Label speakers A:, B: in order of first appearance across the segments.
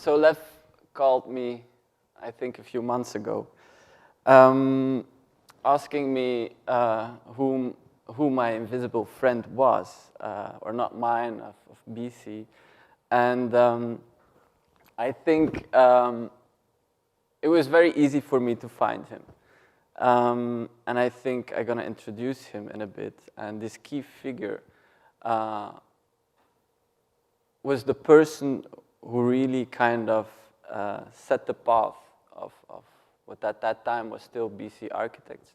A: So Lev called me, I think a few months ago, asking me who my invisible friend was, or not mine, of BC. And I think it was very easy for me to find him. And I think I'm gonna introduce him in a bit. And this key figure was the person who really kind of set the path of what at that time was still BC architects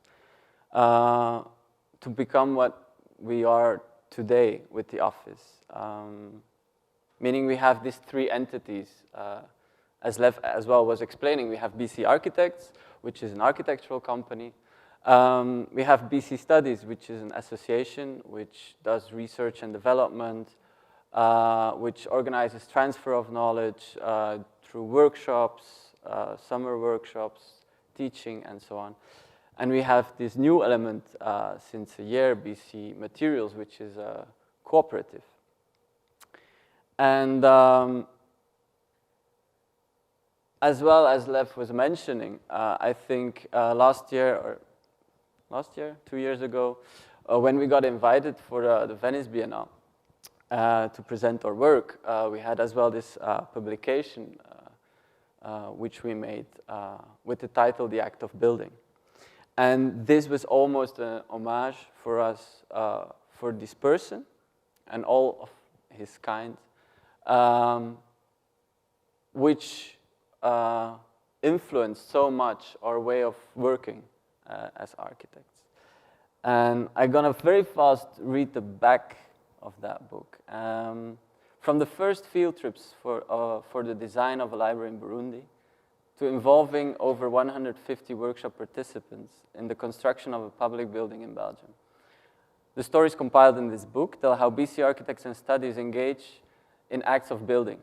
A: to become what we are today with the office. Meaning we have these three entities, as Lev as well was explaining. We have BC Architects, which is an architectural company. We have BC Studies, which is an association which does research and development, which organizes transfer of knowledge through workshops, summer workshops, teaching, and so on. And we have this new element since a year, BC Materials, which is a cooperative. And as well as Lev was mentioning, I think last year, 2 years ago, when we got invited for the Venice Biennale to present our work, we had as well this publication which we made with the title The Act of Building. And this was almost an homage for us, for this person and all of his kind, which influenced so much our way of working as architects. And I'm gonna very fast read the back of that book. From the first field trips for the design of a library in Burundi, to involving over 150 workshop participants in the construction of a public building in Belgium. The stories compiled in this book tell how BC Architects and Studies engage in acts of building.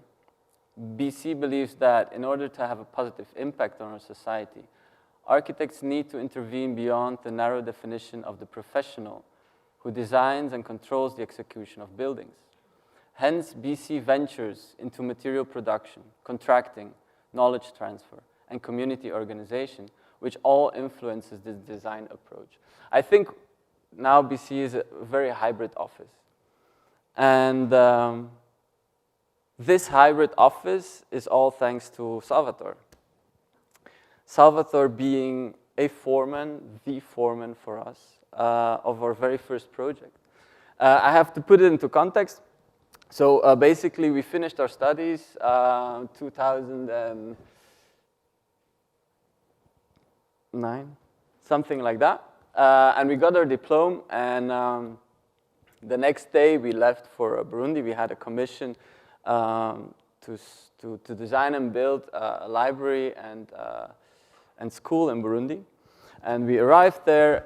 A: BC believes that in order to have a positive impact on our society, architects need to intervene beyond the narrow definition of the professional who designs and controls the execution of buildings. Hence, BC ventures into material production, contracting, knowledge transfer, and community organization, which all influences this design approach. I think now BC is a very hybrid office. And this hybrid office is all thanks to Salvatore. Salvatore being a foreman, the foreman for us, of our very first project. I have to put it into context. So basically, we finished our studies 2009, something like that. And we got our diploma, and the next day we left for Burundi. We had a commission to design and build a library and school in Burundi. And we arrived there.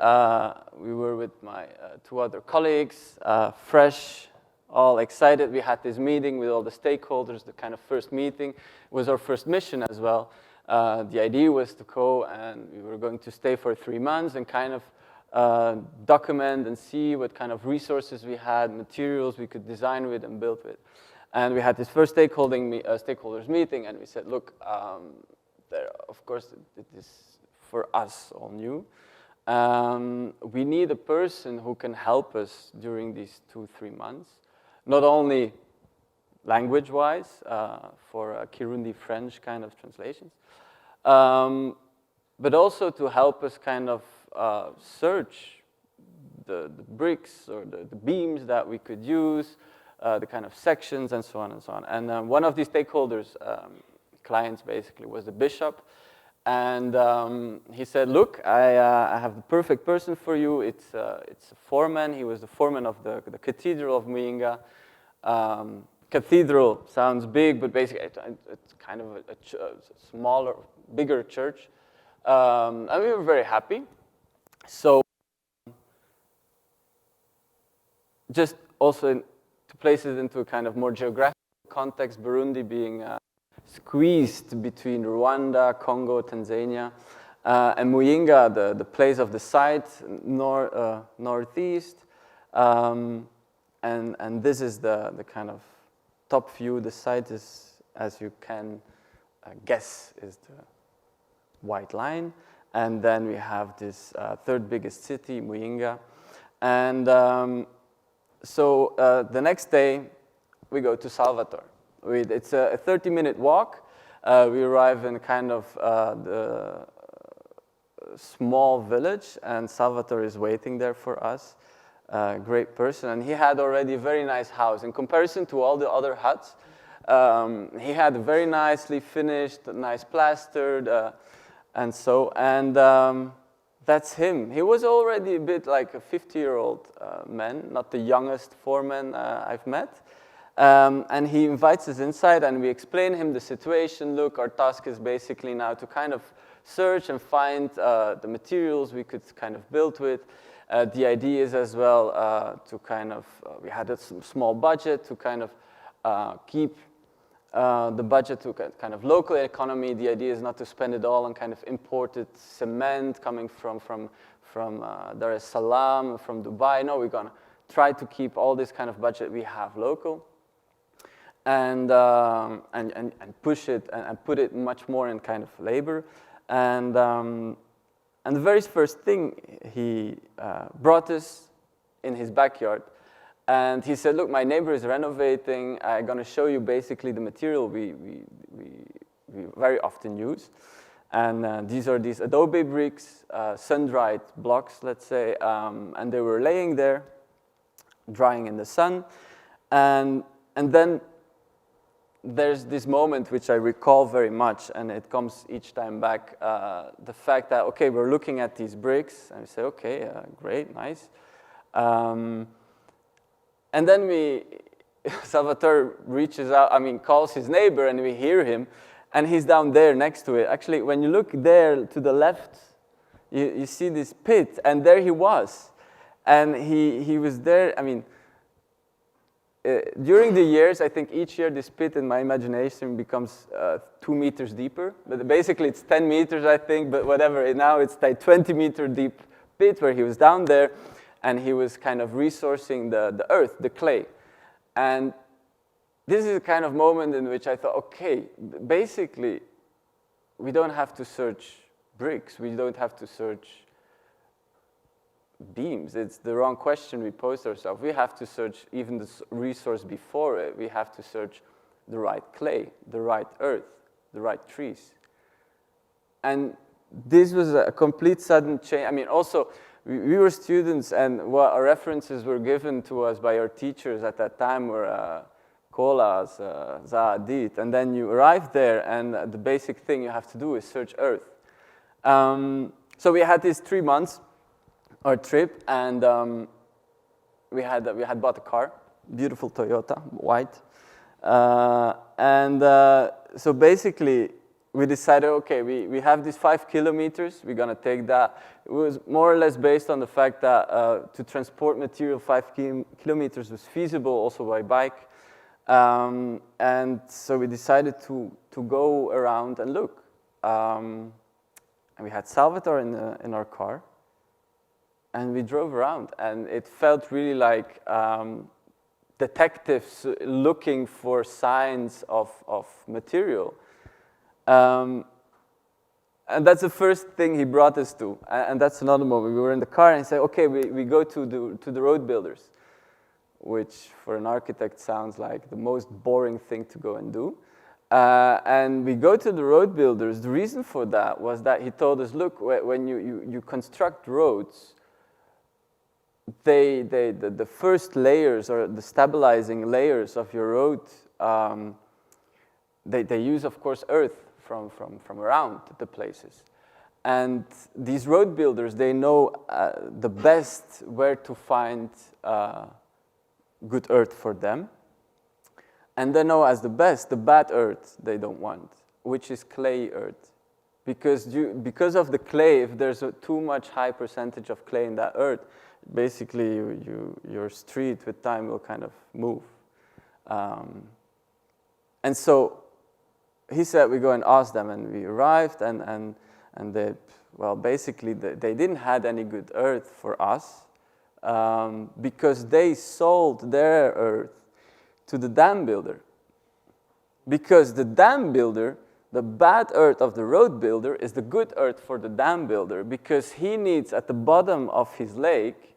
A: We were with my two other colleagues, fresh, all excited. We had this meeting with all the stakeholders, the kind of first meeting. It was our first mission as well. The idea was to go, and we were going to stay for 3 months and kind of document and see what kind of resources we had, materials we could design with and build with. And we had this first stakeholders meeting, and we said, look, of course, it is for us all new. We need a person who can help us during these 2-3 months, not only language-wise, for Kirundi French kind of translations, but also to help us kind of search the bricks or the beams that we could use, the kind of sections and so on and so on. And one of these stakeholders, clients basically, was the bishop. And he said, look, I have the perfect person for you. It's a foreman. He was the foreman of the Cathedral of Muyinga. Cathedral sounds big, but basically it's kind of a smaller, bigger church. And we were very happy. So just also to place it into a kind of more geographical context, Burundi being squeezed between Rwanda, Congo, Tanzania, and Muyinga, the place of the site, northeast. And this is the kind of top view. The site is, as you can Guess is the white line. And then we have this third biggest city, Muyinga. And so the next day, we go to Salvatore. It's a 30-minute walk. We arrive in kind of the small village, and Salvatore is waiting there for us. Great person, and he had already a very nice house. In comparison to all the other huts, he had a very nicely finished, nice plastered, and that's him. He was already a bit like a 50-year-old man, not the youngest foreman I've met. And he invites us inside, and we explain him the situation. Look, our task is basically now to kind of search and find the materials we could kind of build with. The idea is as well to kind of, we had a small budget to kind of keep the budget to kind of local economy. The idea is not to spend it all on kind of imported cement coming from Dar es Salaam, from Dubai. No, we're gonna try to keep all this kind of budget we have local, and push it and put it much more in kind of labor. And the very first thing he brought us in his backyard, and he said, look, my neighbor is renovating. I'm going to show you basically the material we very often use. And these are these adobe bricks, sun-dried blocks, let's say, and they were laying there, drying in the sun. And then there's this moment which I recall very much, and it comes each time back, the fact that, okay, we're looking at these bricks, and we say, okay, great, nice. And then Salvatore reaches out, calls his neighbor, and we hear him, and he's down there next to it. Actually, when you look there to the left, you see this pit, and there he was. And he was there, during the years, I think each year this pit in my imagination becomes 2 meters deeper. But basically it's 10 meters, I think, but whatever. Now it's a 20-meter deep pit where he was down there, and he was kind of resourcing the earth, the clay. And this is a kind of moment in which I thought, okay, basically we don't have to search bricks. We don't have to search beams. It's the wrong question we posed ourselves. We have to search even the resource before it. We have to search the right clay, the right earth, the right trees. And this was a complete sudden change. Also, we were students, and what our references were given to us by our teachers at that time were Colas, Zaadit, and then you arrive there, and the basic thing you have to do is search earth. So we had these 3 months, our trip, and we had bought a car, beautiful Toyota, white, so basically we decided, okay, we have these 5 kilometers, we're gonna take that. It was more or less based on the fact that to transport material 5 kilometers was feasible also by bike, and so we decided to go around and look, and we had Salvatore in our car. And we drove around, and it felt really like detectives looking for signs of material. And that's the first thing he brought us to. And that's another moment. We were in the car and said, okay, we go to the road builders, which for an architect sounds like the most boring thing to go and do. And we go to the road builders. The reason for that was that he told us, look, when you construct roads, the first layers or the stabilizing layers of your road, they use, of course, earth from around the places. And these road builders, they know the best where to find good earth for them. And they know as the best, the bad earth they don't want, which is clay earth. Because of the clay, if there's too much high percentage of clay in that earth, basically your street with time will kind of move. And so he said we go and ask them, and we arrived, and they, well, basically they didn't have any good earth for us, because they sold their earth to the dam builder. Because the dam builder The bad earth of the road builder is the good earth for the dam builder, because he needs, at the bottom of his lake,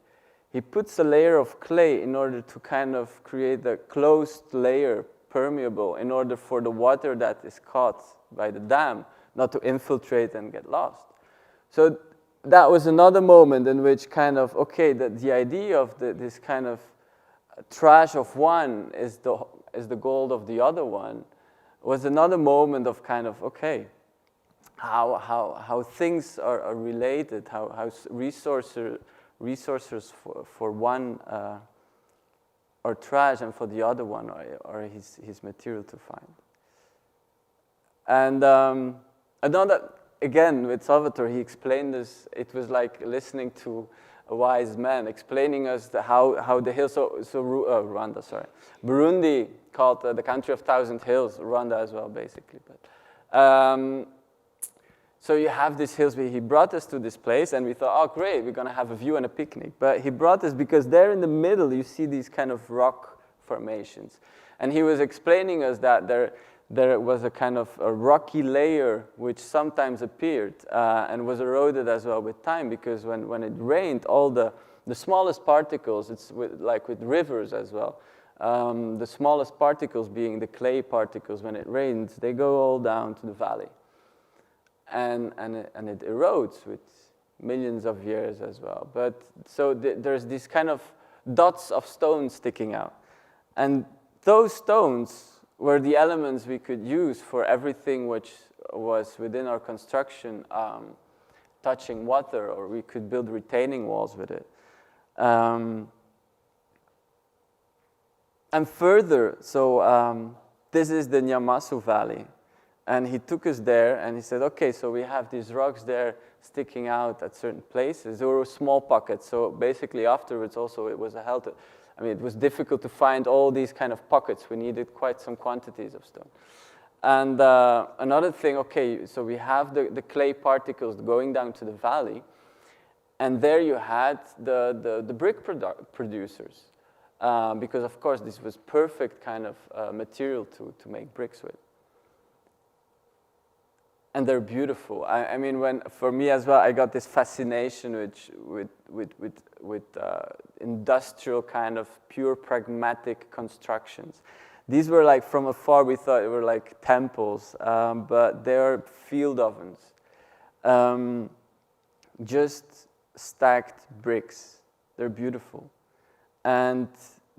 A: he puts a layer of clay in order to kind of create a closed layer, permeable, in order for the water that is caught by the dam not to infiltrate and get lost. So that was another moment in which kind of, okay, the idea of this kind of trash of one is the gold of the other one, was another moment of kind of, okay, how things are related, how resources for one are trash and for the other one are his material to find. And another, again, with Salvatore, he explained this, it was like listening to a wise man explaining us how the hills, Rwanda, sorry. Burundi, called the country of 1,000 hills, Rwanda as well, basically. But so you have these hills. He brought us to this place, and we thought, oh, great, we're going to have a view and a picnic. But he brought us because there in the middle, you see these kind of rock formations. And he was explaining us that there was a kind of a rocky layer which sometimes appeared and was eroded as well with time, because when it rained, all the smallest particles, it's like with rivers as well, the smallest particles being the clay particles, when it rains, they go all down to the valley. And it erodes with millions of years as well. But so there's these kind of dots of stones sticking out. And those stones were the elements we could use for everything which was within our construction, touching water, or we could build retaining walls with it. And further, so this is the Nyamasu Valley. And he took us there and he said, okay, so we have these rocks there sticking out at certain places. There were small pockets, so basically afterwards also it was it was difficult to find all these kind of pockets. We needed quite some quantities of stone. And another thing, okay, so we have the clay particles going down to the valley, and there you had the brick producers, because of course this was perfect kind of material to make bricks with. And they're beautiful. I mean, for me as well, I got this fascination with industrial kind of pure pragmatic constructions. These were like, from afar, we thought it were like temples, but they're field ovens. Just stacked bricks. They're beautiful. And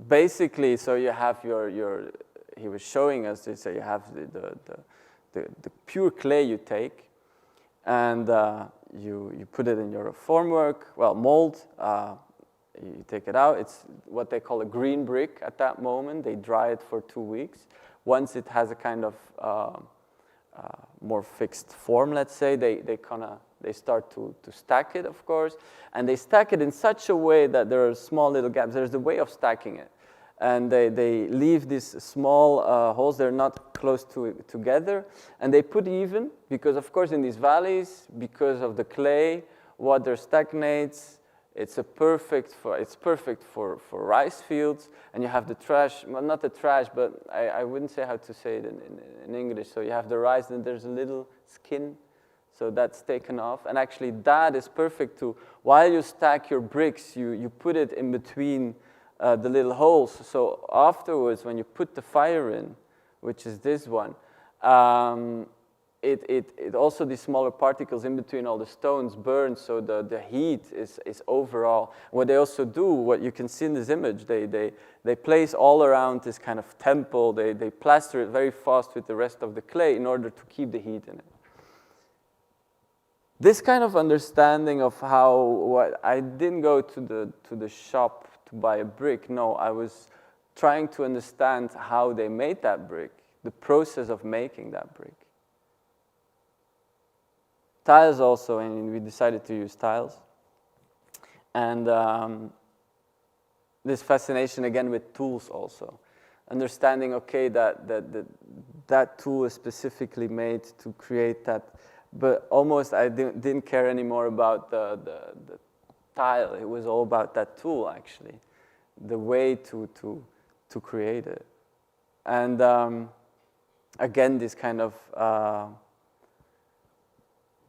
A: basically, so you have he was showing us this, so you have the pure clay you take, and you put it in your formwork, mold, you take it out. It's what they call a green brick at that moment. They dry it for 2 weeks. Once it has a kind of more fixed form, let's say, they start to stack it, of course, and they stack it in such a way that there are small little gaps. There's a way of stacking it. And they leave these small holes, they're not close together, and they put even, because of course in these valleys, because of the clay, water stagnates. It's perfect for rice fields, and you have the trash, well, not the trash, but I wouldn't say how to say it in English. So you have the rice, and there's a little skin, so that's taken off, and actually that is perfect to, while you stack your bricks, you put it in between the little holes, so afterwards when you put the fire in, which is this one, it also, these smaller particles in between all the stones burn, so the heat is overall. What they also do, what you can see in this image, they place all around this kind of temple, they plaster it very fast with the rest of the clay in order to keep the heat in it. This kind of understanding of I didn't go to the shop to buy a brick. No, I was trying to understand how they made that brick, the process of making that brick. Tiles also, and we decided to use tiles. And this fascination again with tools also. Understanding, okay, that tool is specifically made to create that, but almost I didn't care anymore about the tile. It was all about that tool, actually, the way to create it. And again, this kind of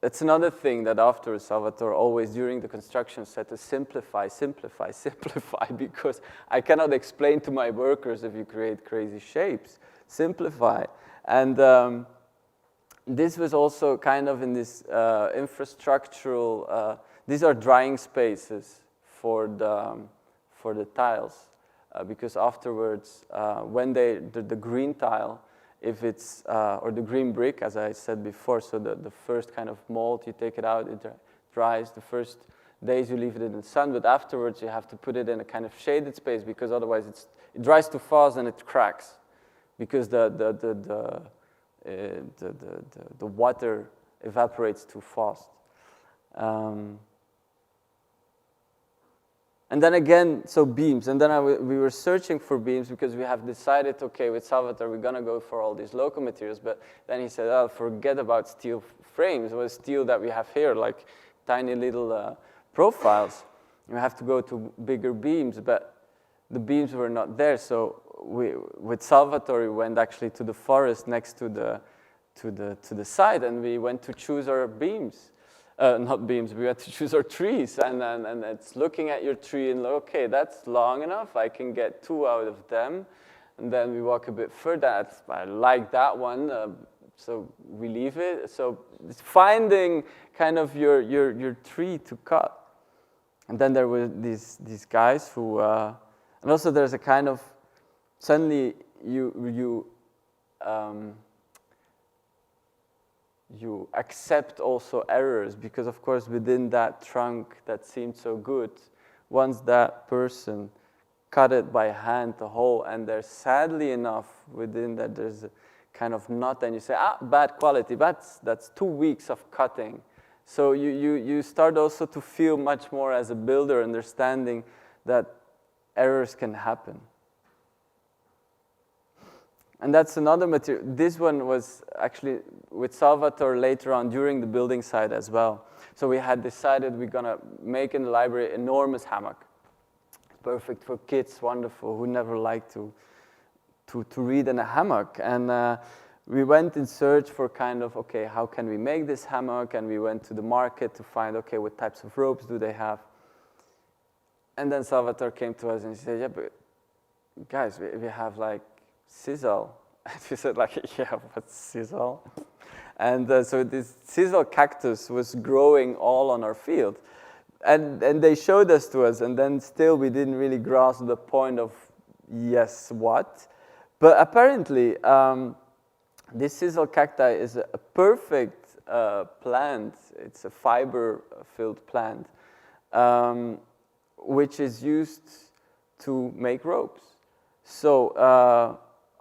A: that's another thing that after Salvatore always during the construction said to simplify, simplify, simplify, because I cannot explain to my workers if you create crazy shapes. Simplify. And this was also kind of in this infrastructural, these are drying spaces for the tiles, because afterwards, when the green tile, if it's, or the green brick, as I said before, so the first kind of mold, you take it out, it dries. The first days you leave it in the sun, but afterwards you have to put it in a kind of shaded space, because otherwise it dries too fast and it cracks, because the water evaporates too fast. And then again, so beams, and then we were searching for beams because we have decided, okay, with Salvatore, we're gonna go for all these local materials, but then he said, oh, forget about steel frames. It was steel that we have here, like tiny little profiles. We have to go to bigger beams, but the beams were not there, so with Salvatore, we went actually to the forest next to the site, and we went to choose our beams. Not beams, we had to choose our trees, and it's looking at your tree and like, okay, that's long enough, I can get 2 out of them. And then we walk a bit further, I like that one, so we leave it. So it's finding kind of your tree to cut. And then there were these guys who, and also there's a kind of, suddenly you accept also errors, because of course within that trunk that seemed so good, once that person cut it by hand, the hole, and there's sadly enough within that there's a kind of knot, and you say, bad quality, that's 2 weeks of cutting. So you start also to feel much more as a builder, understanding that errors can happen. And that's another material. This one was actually with Salvatore later on during the building site as well. So we had decided we're gonna make in the library enormous hammock. Perfect for kids, wonderful, who never like to read in a hammock. And we went in search for kind of, okay, how can we make this hammock? And we went to the market to find, okay, what types of ropes do they have? And then Salvatore came to us and he said, yeah, but guys, we have like sisal. And we said like, yeah, what's sisal? And so this sisal cactus was growing all on our field. And they showed us to us, and then still we didn't really grasp the point of, yes, what? But apparently, this sisal cacti is a perfect plant. It's a fiber-filled plant, which is used to make ropes. So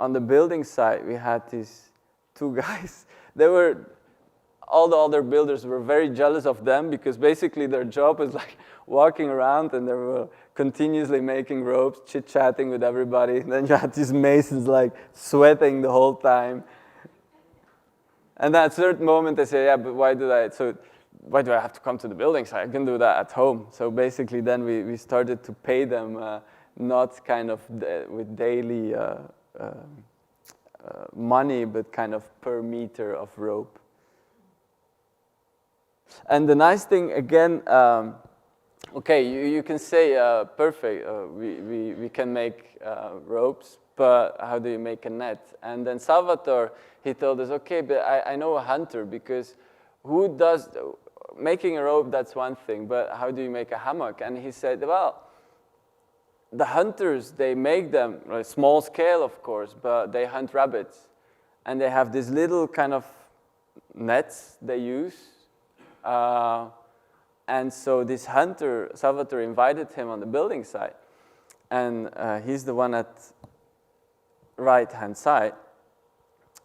A: on the building site, we had these 2 guys. All the other builders were very jealous of them, because basically their job was like walking around and they were continuously making ropes, chit-chatting with everybody. And then you had these masons like sweating the whole time. And at a certain moment they say, yeah, but why do I have to come to the building site? I can do that at home. So basically then we started to pay them not kind of with daily money, but kind of per meter of rope. And the nice thing, again, okay, you can say, perfect, we can make ropes, but how do you make a net? And then Salvatore, he told us, okay, but I know a hunter, because who does, making a rope, that's one thing, but how do you make a hammock? And he said, well, the hunters, they make them, like small scale, of course, but they hunt rabbits. And they have this little kind of nets they use. And so this hunter, Salvatore, invited him on the building site. And he's the one at right-hand side.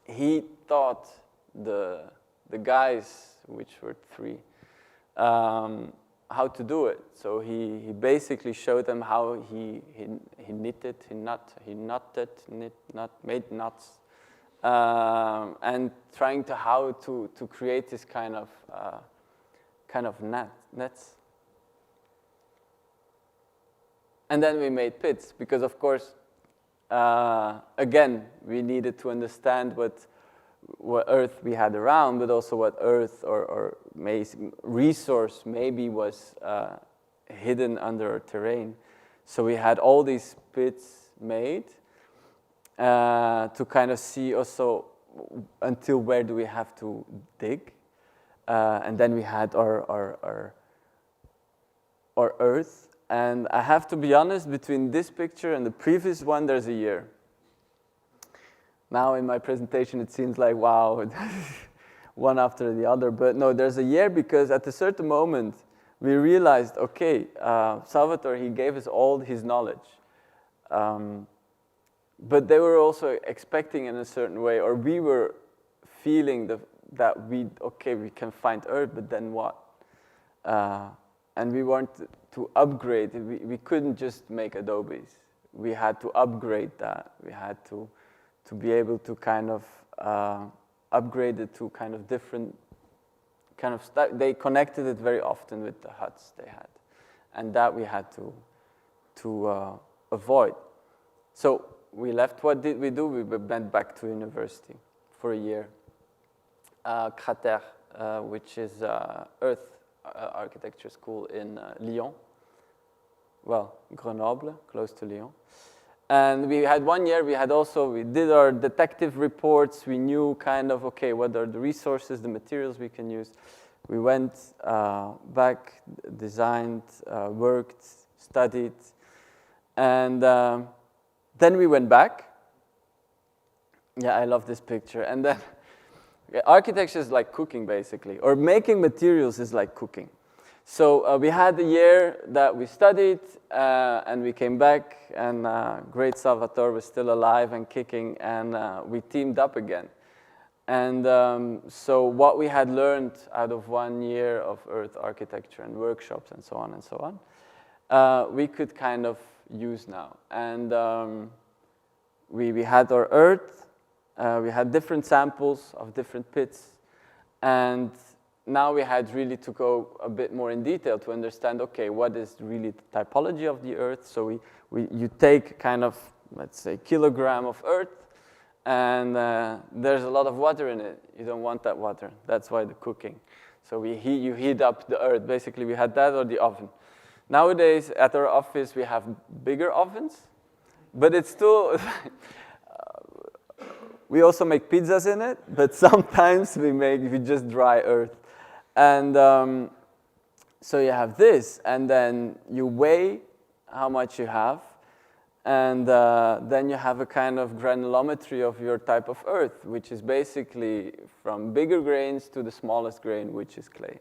A: He taught the guys, which were 3, how to do it. So he basically showed them how he knitted, made knots, and trying to how to create this kind of nets. And then we made pits, because of course, again, we needed to understand what earth we had around, but also what earth or resource maybe was hidden under our terrain. So we had all these pits made to kind of see also until where do we have to dig. And then we had our earth. And I have to be honest, between this picture and the previous one, there's a year. Now in my presentation, it seems like, wow, one after the other. But no, there's a year because at a certain moment, we realized, okay, Salvatore, he gave us all his knowledge. But they were also expecting in a certain way, or we were feeling that we can find earth, but then what? And we wanted to upgrade. We couldn't just make adobes. We had to upgrade that. We had to be able to kind of upgrade it to kind of different kind of stuff. They connected it very often with the huts they had. And that we had to avoid. So we left. What did we do? We went back to university for a year. Cratère, which is Earth Architecture School in Lyon. Well, Grenoble, close to Lyon. And we had 1 year, we did our detective reports. We knew kind of, okay, what are the resources, the materials we can use. We went back, designed, worked, studied. And then we went back. Yeah, I love this picture. And then architecture is like cooking, basically, or making materials is like cooking. So we had a year that we studied, and we came back, and great Salvatore was still alive and kicking, and we teamed up again. And so what we had learned out of 1 year of earth architecture and workshops and so on, we could kind of use now. And we had our earth, we had different samples of different pits, and now we had really to go a bit more in detail to understand, okay, what is really the typology of the earth? So you take kind of, let's say, kilogram of earth, and there's a lot of water in it. You don't want that water. That's why the cooking. So you heat up the earth. Basically, we had that or the oven. Nowadays, at our office, we have bigger ovens, but it's still, we also make pizzas in it, but sometimes we just dry earth. And so you have this, and then you weigh how much you have, and then you have a kind of granulometry of your type of earth, which is basically from bigger grains to the smallest grain, which is clay.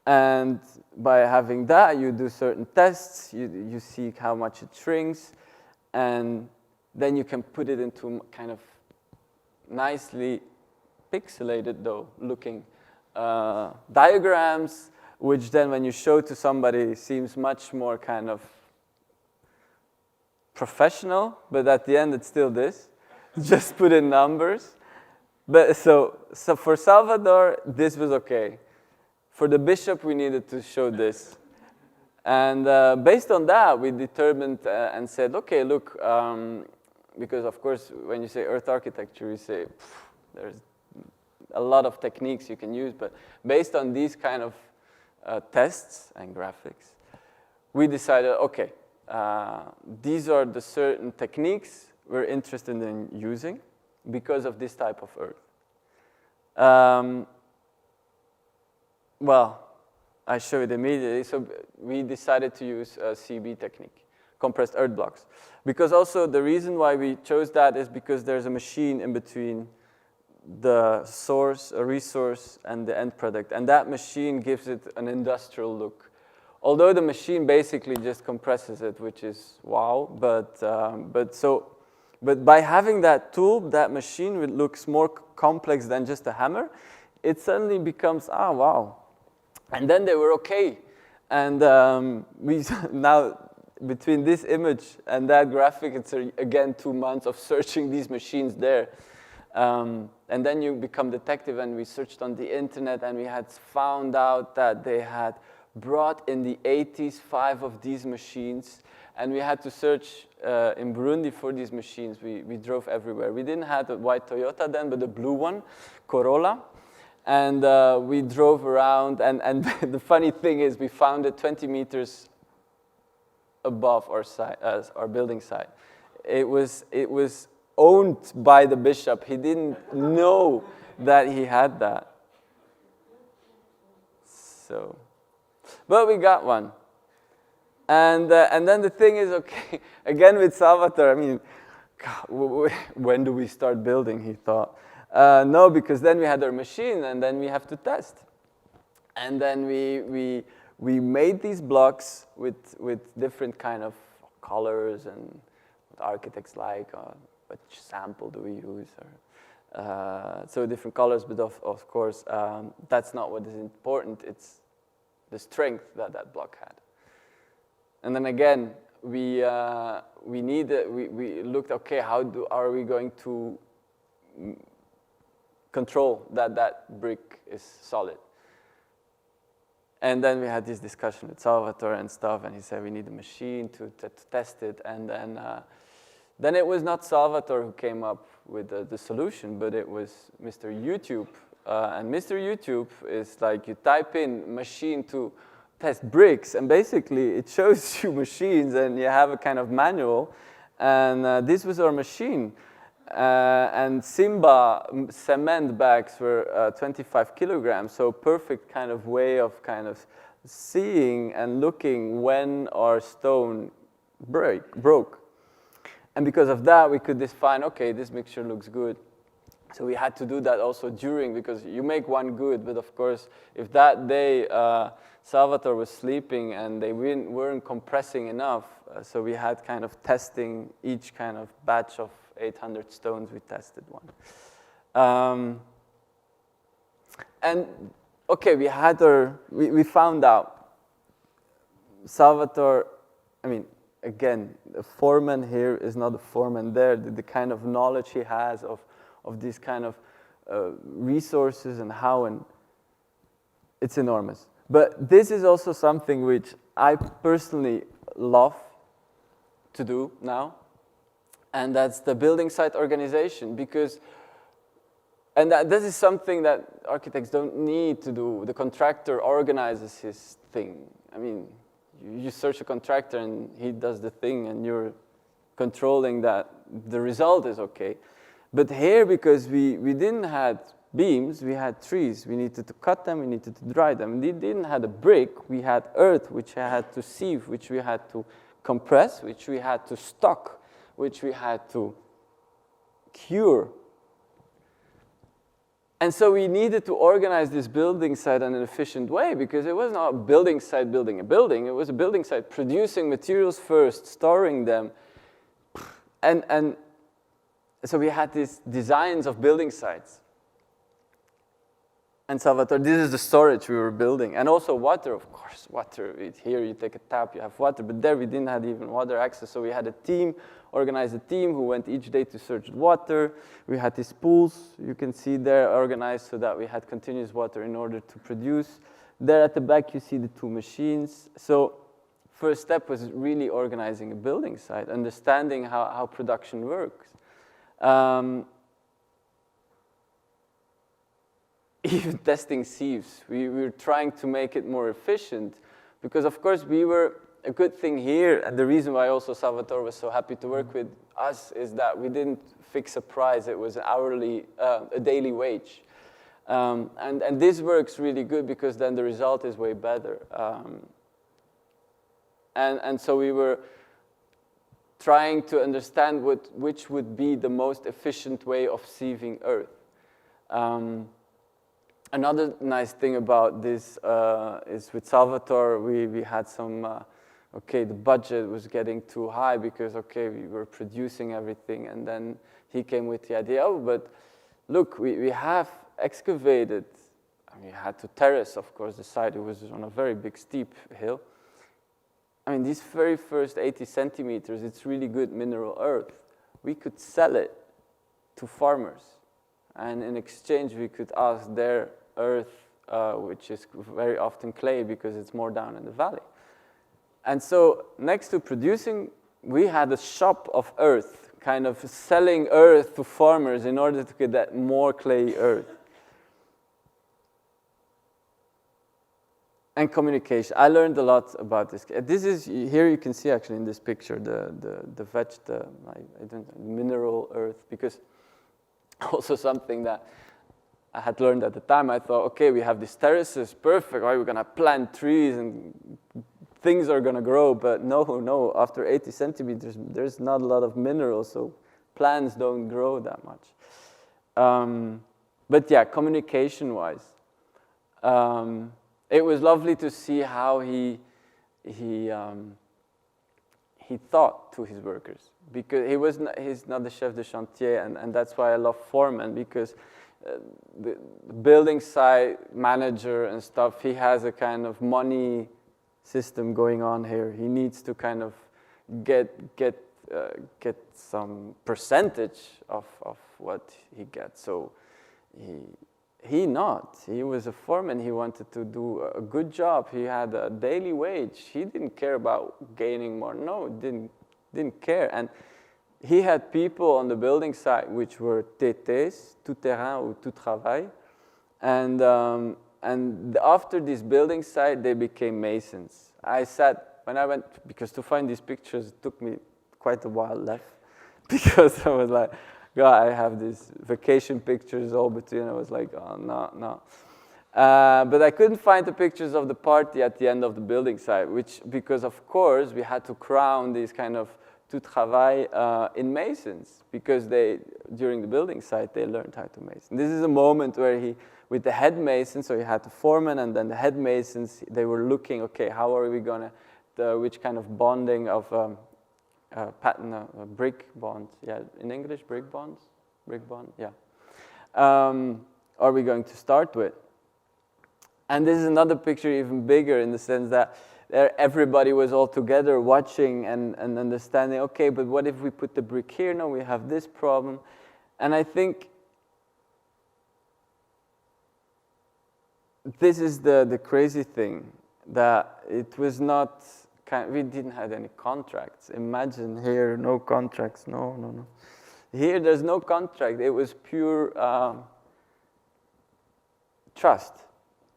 A: And by having that, you do certain tests, you see how much it shrinks, and then you can put it into kind of nicely pixelated, though, looking diagrams, which then when you show to somebody seems much more kind of professional, but at the end it's still this, just put in numbers. But so for Salvador, this was okay. For the bishop, we needed to show this. And based on that, we determined and said, okay, look, because of course, when you say earth architecture, you say, there's a lot of techniques you can use, but based on these kind of tests and graphics, we decided, okay, these are the certain techniques we're interested in using because of this type of earth. Well, I show it immediately. So we decided to use a CB technique, compressed earth blocks. Because also the reason why we chose that is because there's a machine in between the source, a resource, and the end product. And that machine gives it an industrial look. Although the machine basically just compresses it, which is wow, but by having that tool, that machine, which looks more complex than just a hammer, it suddenly becomes, wow. And then they were okay. And we now, between this image and that graphic, it's again 2 months of searching these machines there. And then you become detective, and we searched on the internet, and we had found out that they had brought in the 80s 5 of these machines, And we had to search in Burundi for these machines. We drove everywhere. We didn't have a white Toyota then, but a blue one, Corolla. And we drove around, and the funny thing is we found it 20 meters above our building site. It was owned by the bishop. He didn't know that he had that. So, but we got one. And then the thing is, okay, again with Salvatore, I mean, God, when do we start building, he thought. No, because then we had our machine, and then we have to test. And then we made these blocks with different kind of colors and what architects like, which sample do we use, or, so different colors, but of course, that's not what is important, it's the strength that that block had. And then again, we looked, okay, are we going to control that brick is solid? And then we had this discussion with Salvatore and stuff, and he said we need a machine to test it. And then it was not Salvatore who came up with the solution, but it was Mr. YouTube. And Mr. YouTube is like, you type in machine to test bricks, and basically it shows you machines, and you have a kind of manual. And this was our machine. And Simba cement bags were 25 kilograms, so perfect kind of way of kind of seeing and looking when our stone broke. And because of that, we could define, okay, this mixture looks good. So we had to do that also during, because you make one good, but of course, if that day Salvatore was sleeping and they weren't compressing enough, so we had kind of testing each kind of batch of 800 stones, we tested one. And okay, we found out Salvatore, I mean, again, the foreman here is not the foreman there, the kind of knowledge he has of these kind of resources and how, and it's enormous. But this is also something which I personally love to do now, and that's the building site organization, because, and this is something that architects don't need to do. The contractor organizes his thing. I mean, you search a contractor and he does the thing, and you're controlling that the result is okay. But here, because we didn't have beams, we had trees. We needed to cut them, we needed to dry them. We didn't have a brick, we had earth, which I had to sieve, which we had to compress, which we had to stock, which we had to cure. And so we needed to organize this building site in an efficient way, because it was not a building site building a building, it was a building site producing materials first, storing them. And so we had these designs of building sites. And Salvatore, this is the storage we were building. And also water, of course, water. Here you take a tap, you have water, but there we didn't have even water access. So we had a team, organized a team who went each day to search water. We had these pools, you can see there, organized so that we had continuous water in order to produce. There at the back you see the two machines. So first step was really organizing a building site, understanding how production works. Even testing sieves, we were trying to make it more efficient, because of course a good thing here, and the reason why also Salvatore was so happy to work with us is that we didn't fix a price, it was a daily wage. And this works really good, because then the result is way better. And so we were trying to understand which would be the most efficient way of sieving earth. Another nice thing about this is with Salvatore, we had some, okay, the budget was getting too high because, okay, we were producing everything, and then he came with the idea, oh, but look, we have excavated, and we had to terrace, of course, the site. It was on a very big, steep hill. I mean, these very first 80 centimeters, it's really good mineral earth. We could sell it to farmers. And in exchange, we could ask their earth, which is very often clay because it's more down in the valley. And so next to producing, we had a shop of earth, kind of selling earth to farmers in order to get that more clay earth. And communication. I learned a lot about this. This is, here you can see actually in this picture, the mineral earth, because also something that I had learned at the time, I thought, okay, we have these terraces, perfect, right? We're gonna plant trees and things are gonna grow, but no, after 80 centimeters, there's not a lot of minerals, so plants don't grow that much. But yeah, communication-wise, it was lovely to see how he thought to his workers, because he's not the chef de chantier, and that's why I love foreman, because the building site manager and stuff, he has a kind of money system going on here. He needs to kind of get some percentage of what he gets. So he was a foreman. He wanted to do a good job. He had a daily wage. He didn't care about gaining more. No, didn't care. And he had people on the building site which were TTs, tout terrain ou tout travail, and after this building site they became masons. When I went, because to find these pictures it took me quite a while left, because I was like, God, I have these vacation pictures all between. I was like, oh no. But I couldn't find the pictures of the party at the end of the building site, because of course we had to crown these kind of tout travail in masons, because during the building site, they learned how to mason. This is a moment where with the head mason, so you had the foreman and then the head masons, they were looking, okay, how are we gonna, which kind of bonding of brick bonds, yeah, in English, brick bond, yeah, are we going to start with? And this is another picture even bigger in the sense that everybody was all together watching and understanding, okay, but what if we put the brick here? No, we have this problem. And I think this is the crazy thing, that it was not, we didn't have any contracts. Imagine here, no contracts, no. Here there's no contract. It was pure trust.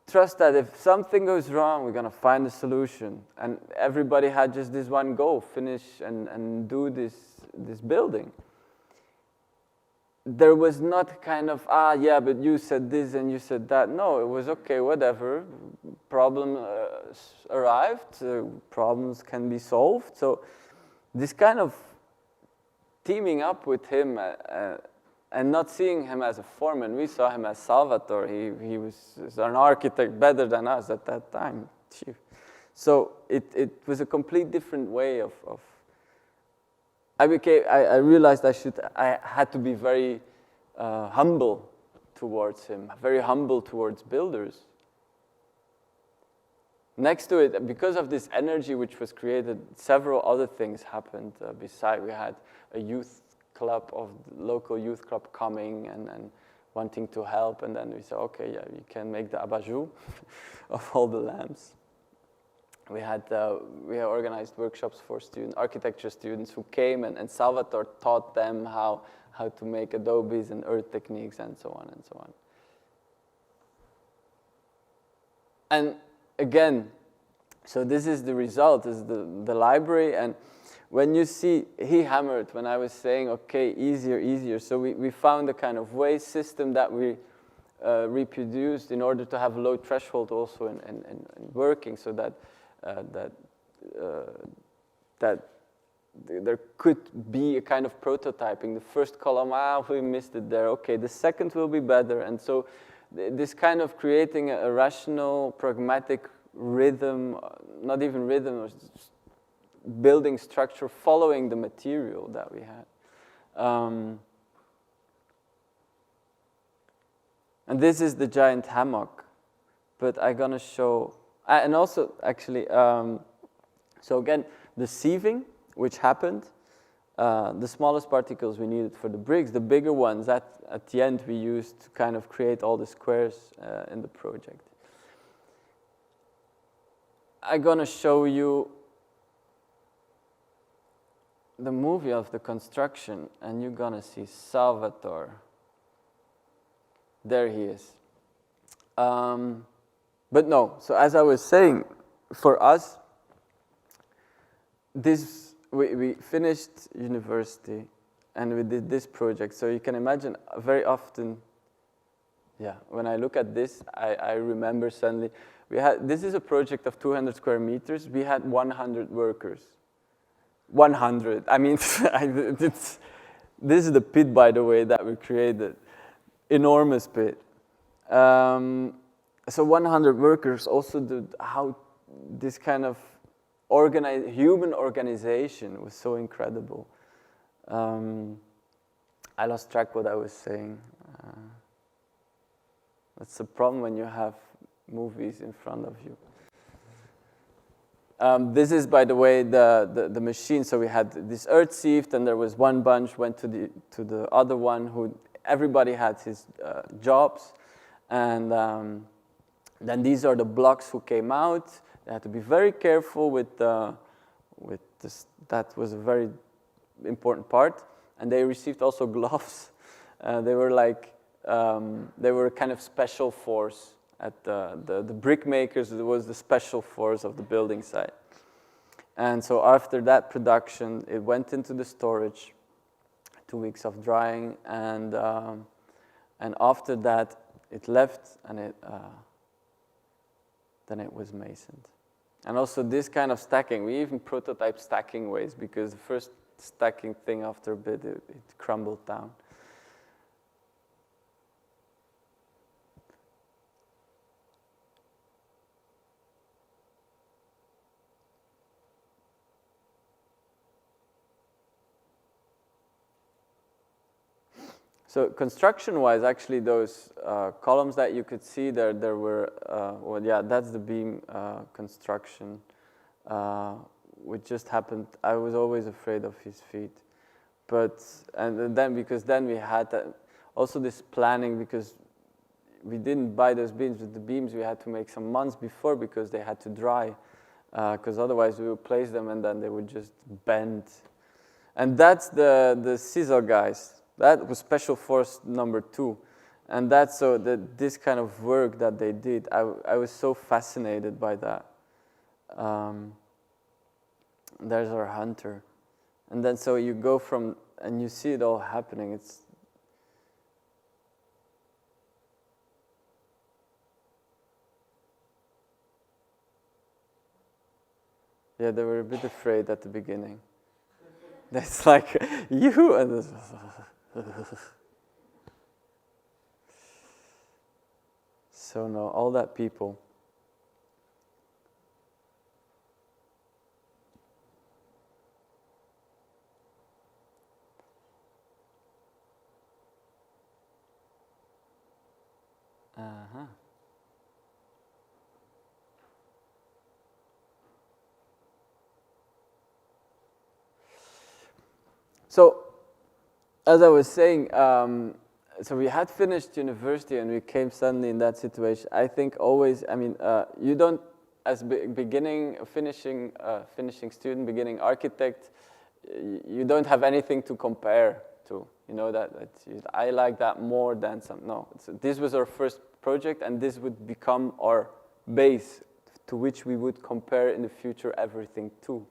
A: Trust that if something goes wrong, we're gonna find a solution. And everybody had just this one goal, finish and do this building. There was not kind of, yeah, but you said this and you said that. No, it was okay, whatever. Problem arrived, problems can be solved. So this kind of teaming up with him and not seeing him as a foreman, we saw him as Salvatore. He was an architect better than us at that time. So it was a complete different way of I realized I had to be very humble towards him, very humble towards builders. Next to it, because of this energy which was created, several other things happened. Besides, we had a youth club, of the local youth club coming and wanting to help, and then we said, okay, yeah, you can make the abat-jour of all the lamps. We had organized workshops for architecture students who came, and Salvatore taught them how to make adobes and earth techniques and so on and so on. And again, so this is the result, is the library. And when you see, he hammered when I was saying, okay, easier. So we found a kind of waste system that we reproduced in order to have a low threshold also in working, so that there could be a kind of prototyping. The first column, we missed it there. Okay, the second will be better. And so this kind of creating a rational, pragmatic rhythm, not even rhythm, or building structure following the material that we had. And this is the giant hammock, but I'm gonna show, and also actually, so again, the sieving, which happened, the smallest particles we needed for the bricks, the bigger ones at the end we used to kind of create all the squares in the project. I'm gonna show you the movie of the construction, and you're gonna see Salvatore. There he is. But no, so as I was saying, for us, we finished university and we did this project. So you can imagine very often, when I look at this, I remember suddenly, this is a project of 200 square meters. We had 100 workers. 100, I mean, this is the pit, by the way, that we created. Enormous pit. So 100 workers, also how this kind of human organization was so incredible. I lost track what I was saying. That's the problem when you have movies in front of you. This is, by the way, the machine. So we had this earth sieved, and there was one bunch went to the other one. Everybody had his jobs, and then these are the blocks who came out. They had to be very careful with this. That was a very important part, and they received also gloves. They were like they were kind of special force. At the brick makers, it was the special force of the building site. And so after that production, it went into the storage, 2 weeks of drying, and after that, it left, and then it was masoned. And also this kind of stacking, we even prototyped stacking ways, because the first stacking thing after a bit, it crumbled down. So construction-wise, actually, those columns that you could see there were, that's the beam construction, which just happened. I was always afraid of his feet, and then we had also this planning, because we didn't buy those beams. With the beams, we had to make some months before, because they had to dry, because otherwise we would place them and then they would just bend. And that's the CISL guys. That was Special Force number 2. And that's so that this kind of work that they did, I was so fascinated by that. There's our hunter. And then so you go from, and you see it all happening. They were a bit afraid at the beginning. It's like, you, and so no, all that people. So, as I was saying, so we had finished university and we came suddenly in that situation. I think always, you don't, as finishing student, beginning architect, you don't have anything to compare to. You know that I like that more than some. No, this was our first project, and this would become our base to which we would compare in the future everything to.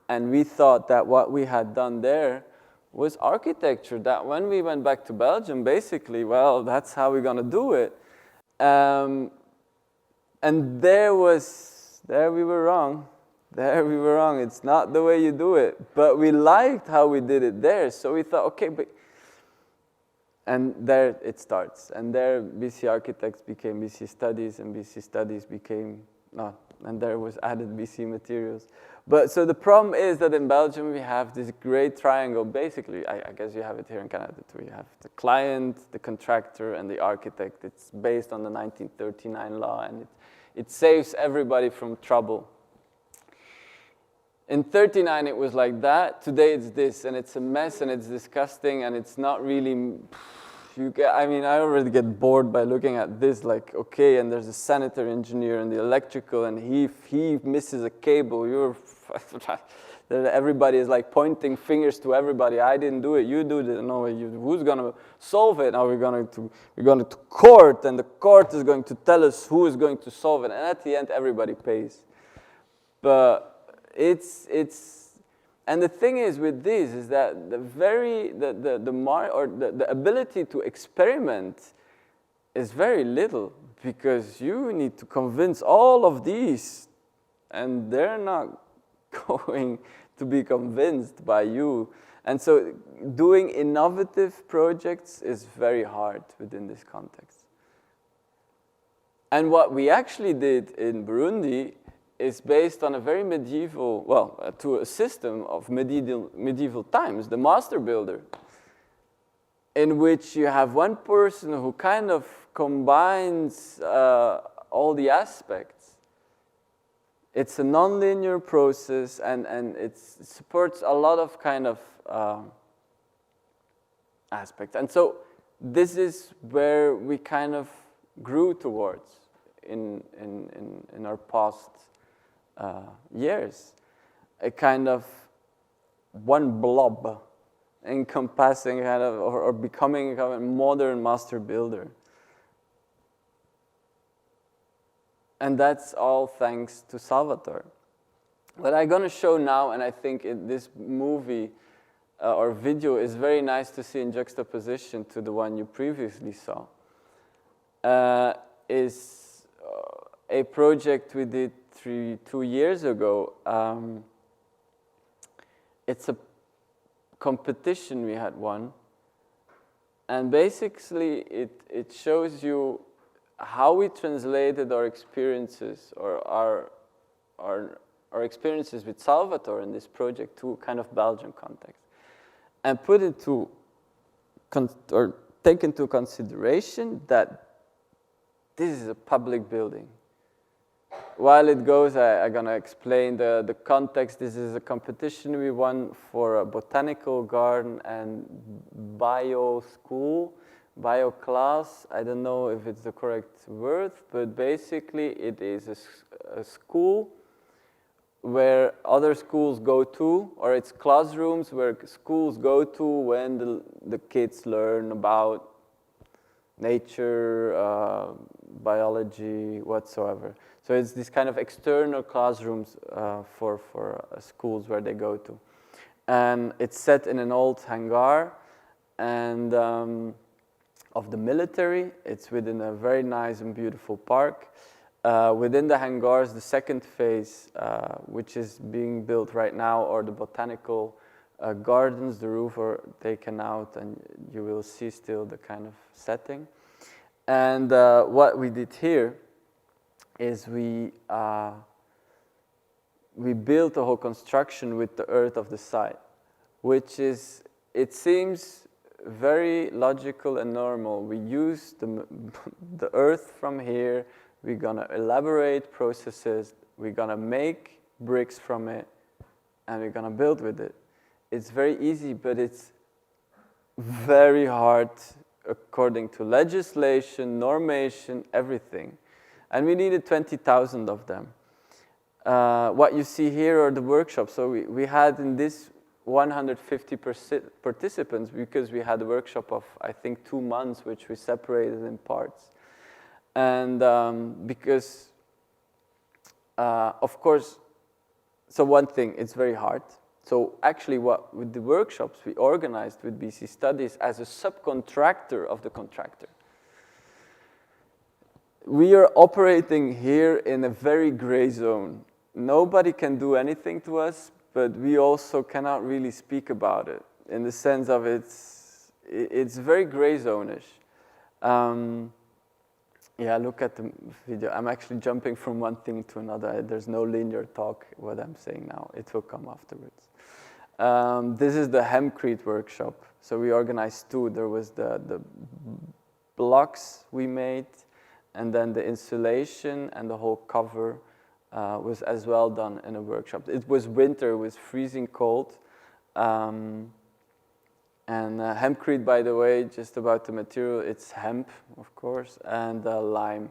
A: And we thought that what we had done there was architecture, that when we went back to Belgium, basically, well, that's how we're going to do it. And there we were wrong. There we were wrong. It's not the way you do it. But we liked how we did it there. So we thought, okay, and there it starts. And there BC Architects became BC Studies, and BC Studies became, and there was added BC Materials. But so the problem is that in Belgium we have this great triangle. Basically, I guess you have it here in Canada too. You have the client, the contractor, and the architect. It's based on the 1939 law, and it saves everybody from trouble. In 39 it was like that. Today it's this, and it's a mess, and it's disgusting, and it's not really. I already get bored by looking at this, like, okay, and there's a sanitary engineer and the electrical, and if he misses a cable, that everybody is like pointing fingers to everybody. I didn't do it. You do it. No, who's gonna solve it? Now we're going to court, and the court is going to tell us who is going to solve it. And at the end, everybody pays. But and the thing is with this is that the ability to experiment is very little, because you need to convince all of these, and they're not going to be convinced by you. And so doing innovative projects is very hard within this context. And what we actually did in Burundi is based on a very medieval, to a system of medieval times, the master builder, in which you have one person who kind of combines all the aspects. It's a non-linear process, and it supports a lot of kind of aspects. And so this is where we kind of grew towards in our past years. A kind of one blob encompassing kind of, or becoming a modern master builder. And that's all thanks to Salvatore. What I'm going to show now, and I think this movie or video is very nice to see in juxtaposition to the one you previously saw, is a project we did 2 years ago. It's a competition we had won, and basically it shows you how we translated our experiences, or our experiences with Salvatore in this project, to kind of Belgian context, and put it to or take into consideration that this is a public building. While it goes, I'm going to explain the context. This is a competition we won for a botanical garden and bio school, bio class. I don't know if it's the correct word, but basically it is a school where other schools go to, or it's classrooms where schools go to when the kids learn about nature, biology, whatsoever. So it's this kind of external classrooms for schools where they go to. And it's set in an old hangar and of the military. It's within a very nice and beautiful park. Within the hangars, the second phase, which is being built right now, or the botanical gardens, the roof are taken out, and you will see still the kind of setting. And what we did here is we built a whole construction with the earth of the site, which is, it seems very logical and normal. We use the earth from here. We're gonna elaborate processes. We're gonna make bricks from it, and we're gonna build with it. It's very easy, but it's very hard according to legislation, normation, everything. And we needed 20,000 of them. What you see here are the workshops. So we had in this 150 participants, because we had a workshop of, I think, 2 months, which we separated in parts. And because, of course, so one thing, it's very hard. So actually with the workshops we organized with BC Studies as a subcontractor of the contractor. We are operating here in a very gray zone. Nobody can do anything to us, but we also cannot really speak about it, in the sense of it's very gray zone-ish. Yeah, look at the video. I'm actually jumping from one thing to another. There's no linear talk, what I'm saying now. It will come afterwards. This is the hempcrete workshop. So we organized 2. There was the blocks we made, and then the insulation and the whole cover was as well done in a workshop. It was winter, it was freezing cold. And hempcrete, by the way, just about the material, it's hemp, of course, and lime.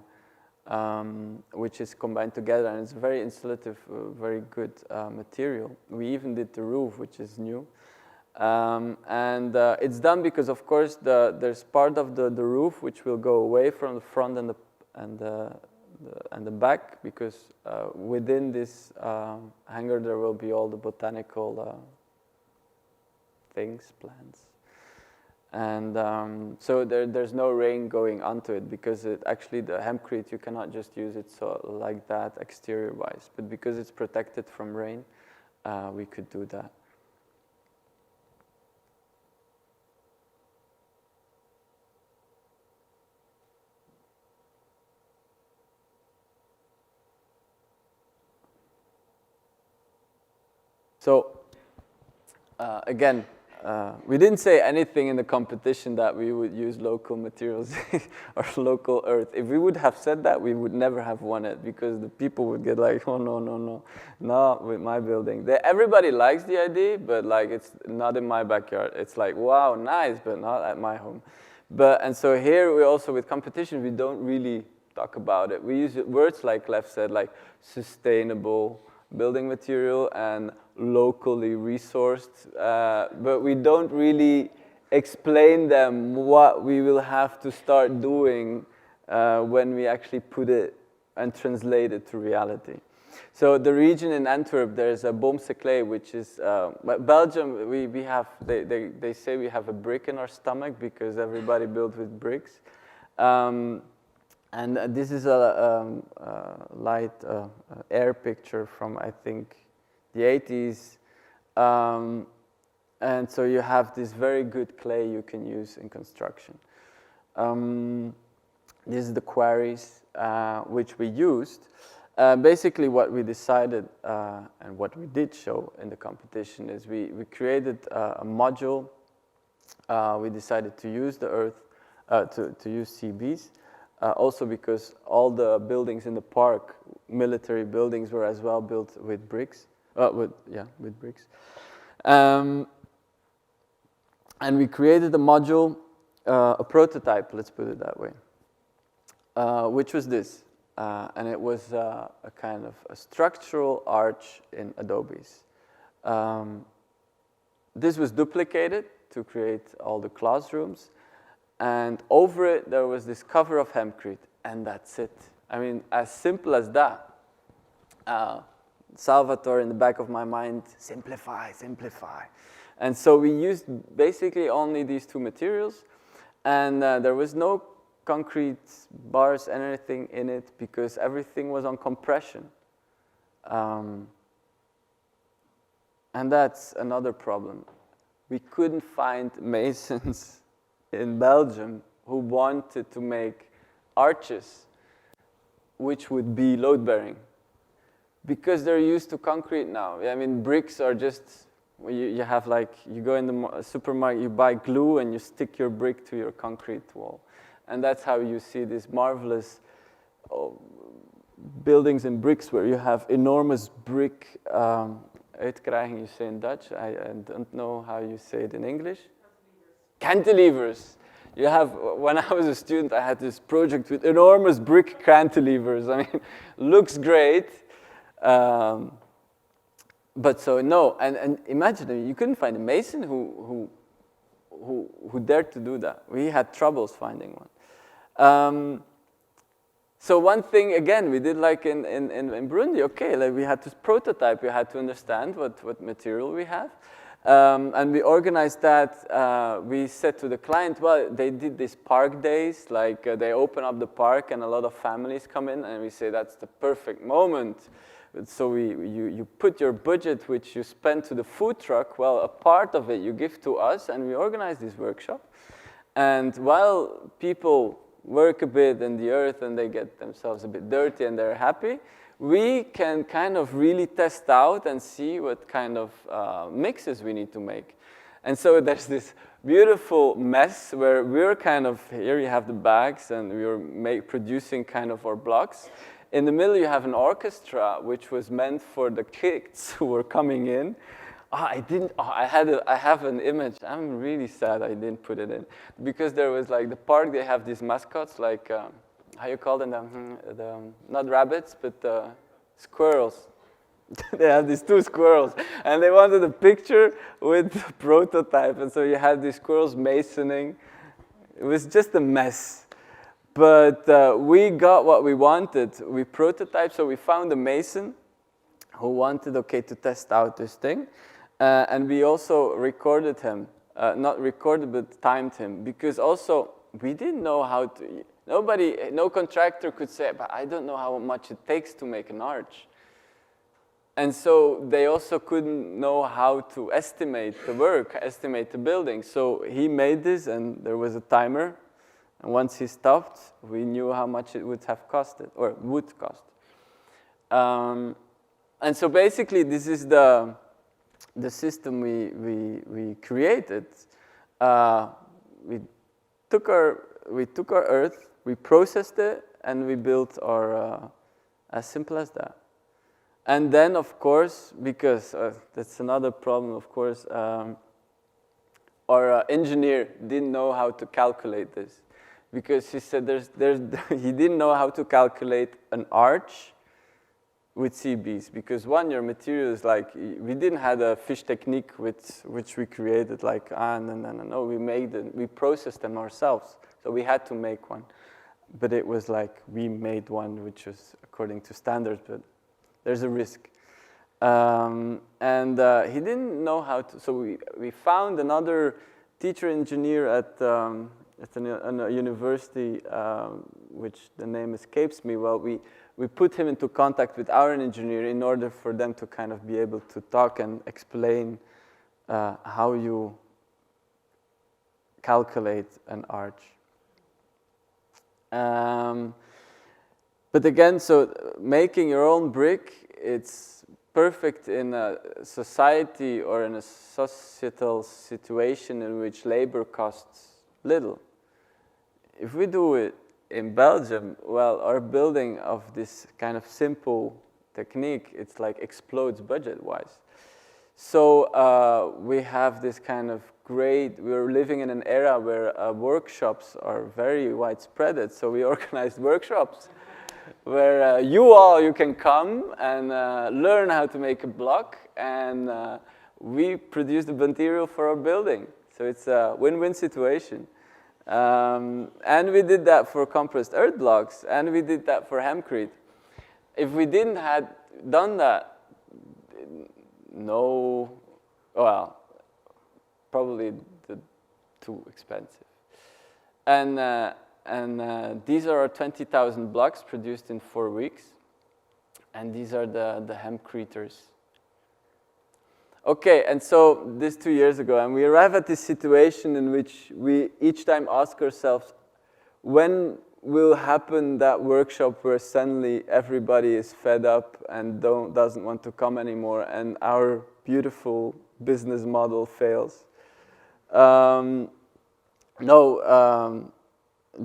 A: which is combined together, and it's very insulative, very good material. We even did the roof, which is new. And it's done because, of course, there's part of the roof which will go away from the front and the back, because within this hangar there will be all the botanical things, plants. And so there's no rain going onto it, because actually the hempcrete, you cannot just use it like that exterior-wise. But because it's protected from rain, we could do that. So, again, we didn't say anything in the competition that we would use local materials or local earth. If we would have said that, we would never have won it, because the people would get like, oh, no, not with my building. Everybody likes the idea, but like it's not in my backyard. It's like, wow, nice, but not at my home. And so here we also, with competition, we don't really talk about it. We use words like Lev said, like sustainable building material and locally resourced, but we don't really explain them what we will have to start doing when we actually put it and translate it to reality. So the region in Antwerp, there's a Boomse clay, which is, Belgium, we have, they say we have a brick in our stomach because everybody built with bricks. And this is a light air picture from, I think, the 80s. And so you have this very good clay you can use in construction. This is the quarries which we used. Basically what we decided and what we did show in the competition is we created a module. We decided to use the earth, to use CBs. Also because all the buildings in the park, military buildings, were as well built with bricks. With bricks. And we created a module, a prototype, let's put it that way, which was this. And it was a kind of a structural arch in Adobes. This was duplicated to create all the classrooms. And over it, there was this cover of hempcrete, and that's it. I mean, as simple as that. Salvatore in the back of my mind, simplify. And so we used basically only these two materials, and there was no concrete bars and anything in it, because everything was on compression. And that's another problem. We couldn't find masons in Belgium who wanted to make arches which would be load-bearing, because they're used to concrete now. I mean, bricks are just, you have like, you go in the supermarket, you buy glue and you stick your brick to your concrete wall. And that's how you see these marvelous buildings in bricks where you have enormous brick, uitkrijgen you say in Dutch, I don't know how you say it in English. Cantilevers. You have, when I was a student, I had this project with enormous brick cantilevers. I mean, looks great. But so no, and imagine, you couldn't find a mason who dared to do that. We had troubles finding one. So one thing, again, we did like in Burundi, okay, like we had to prototype, we had to understand what material we have. And we organized that. We said to the client, well, they did these park days, like they open up the park and a lot of families come in, and we say that's the perfect moment. So you put your budget, which you spend to the food truck, well, a part of it you give to us, and we organize this workshop. And while people work a bit in the earth and they get themselves a bit dirty and they're happy, we can kind of really test out and see what kind of mixes we need to make. And so there's this beautiful mess where we're kind of, here you have the bags and we're producing kind of our blocks. In the middle you have an orchestra which was meant for the kids who were coming in. I have an image. I'm really sad I didn't put it in. Because there was like the park, they have these mascots like how you call them, not rabbits, but squirrels. They had these 2 squirrels, and they wanted a picture with the prototype, and so you had these squirrels masoning. It was just a mess. But we got what we wanted. We prototyped, so we found a mason who wanted, to test out this thing. And we also recorded him. Not recorded, but timed him. Because also, we didn't know how to, no contractor could say, but I don't know how much it takes to make an arch. And so they also couldn't know how to estimate the work, estimate the building. So he made this, and there was a timer. And once he stopped, we knew how much it would have costed, or would cost. And so basically, this is the system we created. We took our earth, we processed it, and we built our, as simple as that. And then, of course, because that's another problem, of course, our engineer didn't know how to calculate this. Because he said he didn't know how to calculate an arch with CBs. Because one, your material is like, we didn't have a fish technique which we created, like, no, we processed them ourselves. So we had to make one. But it was like, we made one which was according to standards, but there's a risk. And he didn't know how to, so we found another teacher engineer at a university, which the name escapes me. Well, we put him into contact with our engineer in order for them to kind of be able to talk and explain how you calculate an arch. But again, so making your own brick, it's perfect in a society or in a societal situation in which labor costs little. If we do it in Belgium, well, our building of this kind of simple technique, it's like explodes budget-wise. So we have this kind of great, we're living in an era where workshops are very widespread. So we organized workshops where you can come and learn how to make a block, and we produce the material for our building. So it's a win-win situation. And we did that for compressed earth blocks, and we did that for hempcrete. If we didn't have done that, no, well, probably too expensive. And these are our 20,000 blocks produced in 4 weeks, and these are the hempcreters. Okay, and so this 2 years ago, and we arrive at this situation in which we each time ask ourselves, when will happen that workshop where suddenly everybody is fed up and doesn't want to come anymore, and our beautiful business model fails?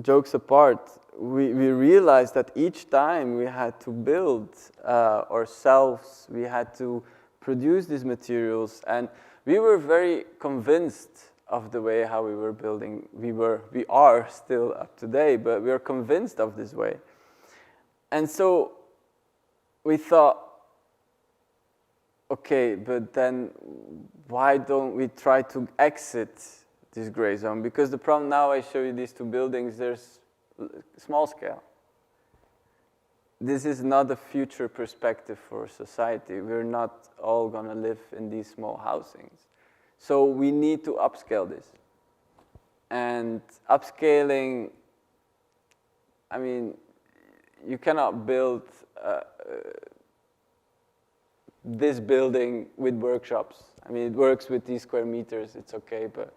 A: Jokes apart, we realized that each time we had to build ourselves, we had to produce these materials, and we were very convinced of the way how we were building. We are still up today, but we are convinced of this way. And so we thought, okay, but then why don't we try to exit this gray zone? Because the problem now, I show you these 2 buildings, there's small scale. This is not a future perspective for society. We're not all gonna live in these small housings. So we need to upscale this. And upscaling, I mean, you cannot build this building with workshops. I mean, it works with these square meters, it's okay, but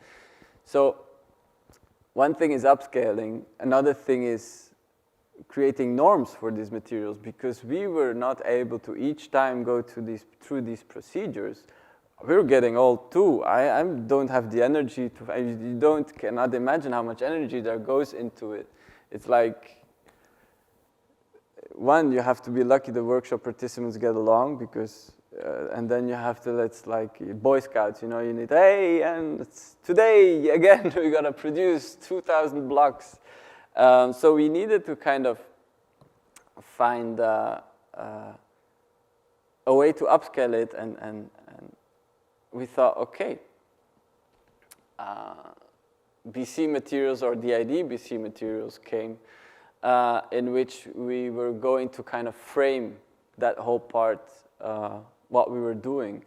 A: so one thing is upscaling, another thing is creating norms for these materials, because we were not able to each time go through these procedures. We're getting old too. I don't have the energy to, you cannot imagine how much energy there goes into it. It's like, one, you have to be lucky the workshop participants get along, because and then you have to, it's like Boy Scouts, you know, you need, hey, and today again we're gonna produce 2,000 blocks. So we needed to kind of find a way to upscale it, and we thought, okay, BC materials, or the idea BC materials came, in which we were going to kind of frame that whole part, what we were doing,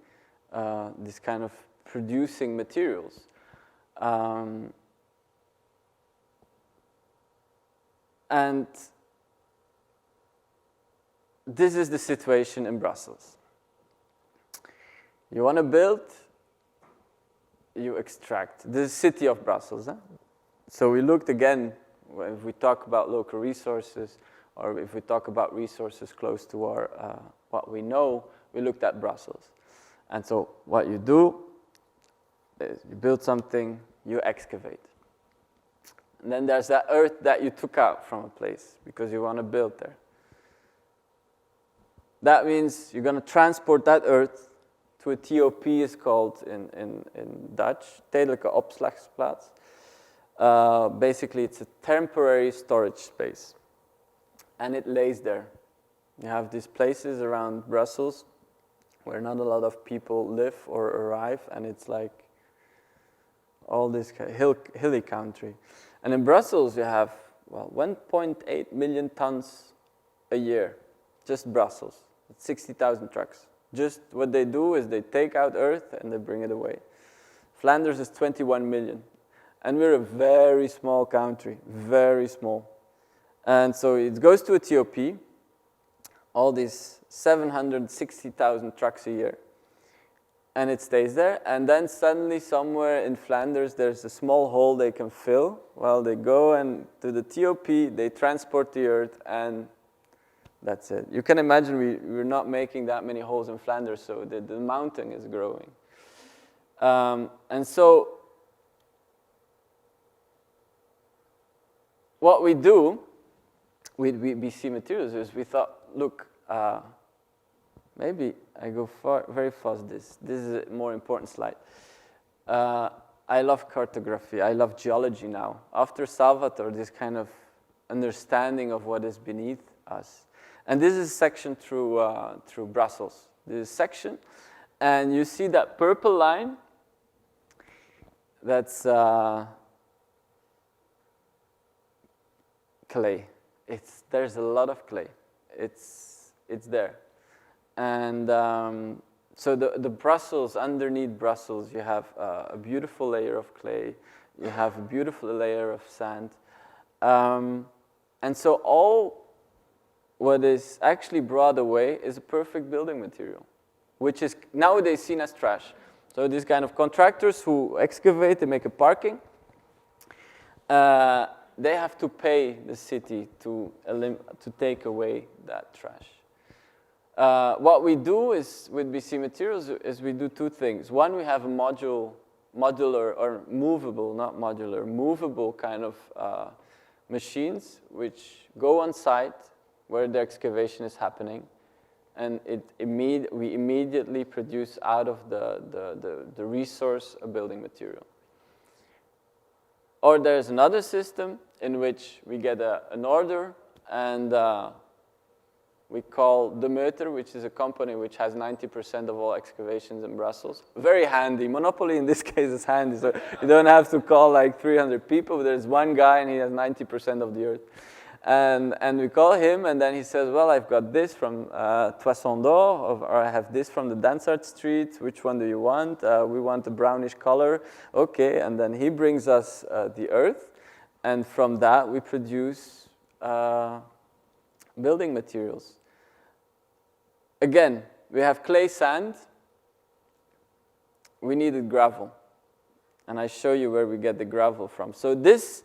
A: this kind of producing materials. And this is the situation in Brussels. You want to build, you extract. This is city of Brussels. So we looked again, if we talk about local resources, or if we talk about resources close to our, what we know, we looked at Brussels. And so what you do is you build something, you excavate. And then there's that earth that you took out from a place because you want to build there. That means you're going to transport that earth to a TOP, is called in Dutch, tijdelijke opslagplaats. Basically, it's a temporary storage space. And it lays there. You have these places around Brussels where not a lot of people live or arrive, and it's like all this hilly country. And in Brussels, you have, well, 1.8 million tons a year, just Brussels. It's 60,000 trucks. Just what they do is they take out earth and they bring it away. Flanders is 21 million. And we're a very small country, very small. And so it goes to a TOP, all these 760,000 trucks a year. And it stays there, and then suddenly somewhere in Flanders there's a small hole they can fill. Well, they go and to the TOP, they transport the earth, and that's it. You can imagine we're not making that many holes in Flanders, so the mountain is growing. And so what we do with BC materials is we thought, look, maybe I go very fast. This is a more important slide. I love cartography. I love geology now. After Salvatore, this kind of understanding of what is beneath us. And this is a section through Brussels. This is a section, and you see that purple line. That's clay. There's a lot of clay. It's there. And so the Brussels, underneath Brussels, you have a beautiful layer of clay, you have a beautiful layer of sand. And so all what is actually brought away is a perfect building material, which is nowadays seen as trash. So these kind of contractors who excavate, they make a parking, they have to pay the city to take away that trash. What we do is, with BC materials, is we do two things. One, we have a modular or movable, not modular, movable kind of machines which go on site where the excavation is happening, and we immediately produce out of the resource a building material. Or there's another system in which we get an order, and we call De Meuter, which is a company which has 90% of all excavations in Brussels. Very handy. Monopoly in this case is handy, so you don't have to call like 300 people. There's one guy and he has 90% of the earth. And we call him, and then he says, well, I've got this from Toisson d'Or, or I have this from the Dansart Street. Which one do you want? We want a brownish color. Okay, and then he brings us the earth, and from that we produce building materials. Again, we have clay sand. We needed gravel. And I show you where we get the gravel from. So this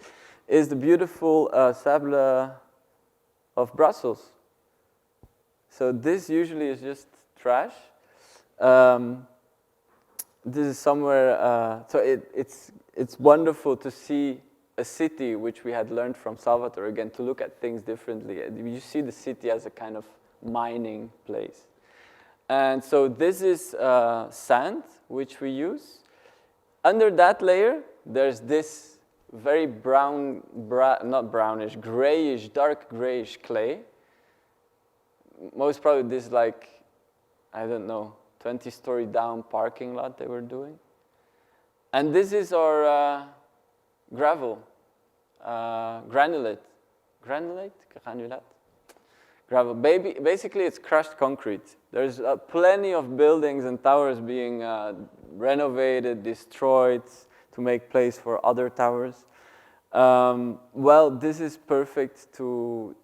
A: is the beautiful sable of Brussels. So this usually is just trash. This is somewhere, so it's wonderful to see a city which we had learned from Salvatore, again, to look at things differently. You see the city as a kind of mining place. And so this is sand, which we use. Under that layer, there's this very not brownish, grayish, dark grayish clay. Most probably this like, I don't know, 20-story down parking lot they were doing. And this is our gravel, granulat. Gravel. Basically, it's crushed concrete. There's plenty of buildings and towers being renovated, destroyed to make place for other towers. Well, this is perfect to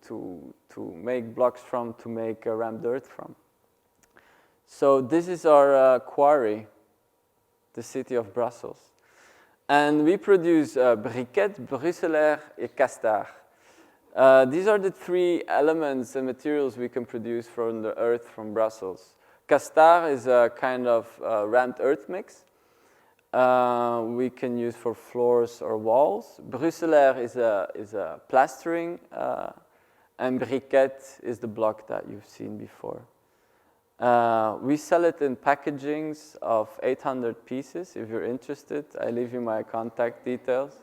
A: make blocks from, to make rammed earth from. So this is our quarry, the city of Brussels. And we produce briquette, bruxellaire, and castard. These are the three elements and materials we can produce from the earth from Brussels. Castard is a kind of rammed earth mix. We can use for floors or walls. Bruxellaire is a plastering, and briquette is the block that you've seen before. We sell it in packagings of 800 pieces. If you're interested, I leave you my contact details.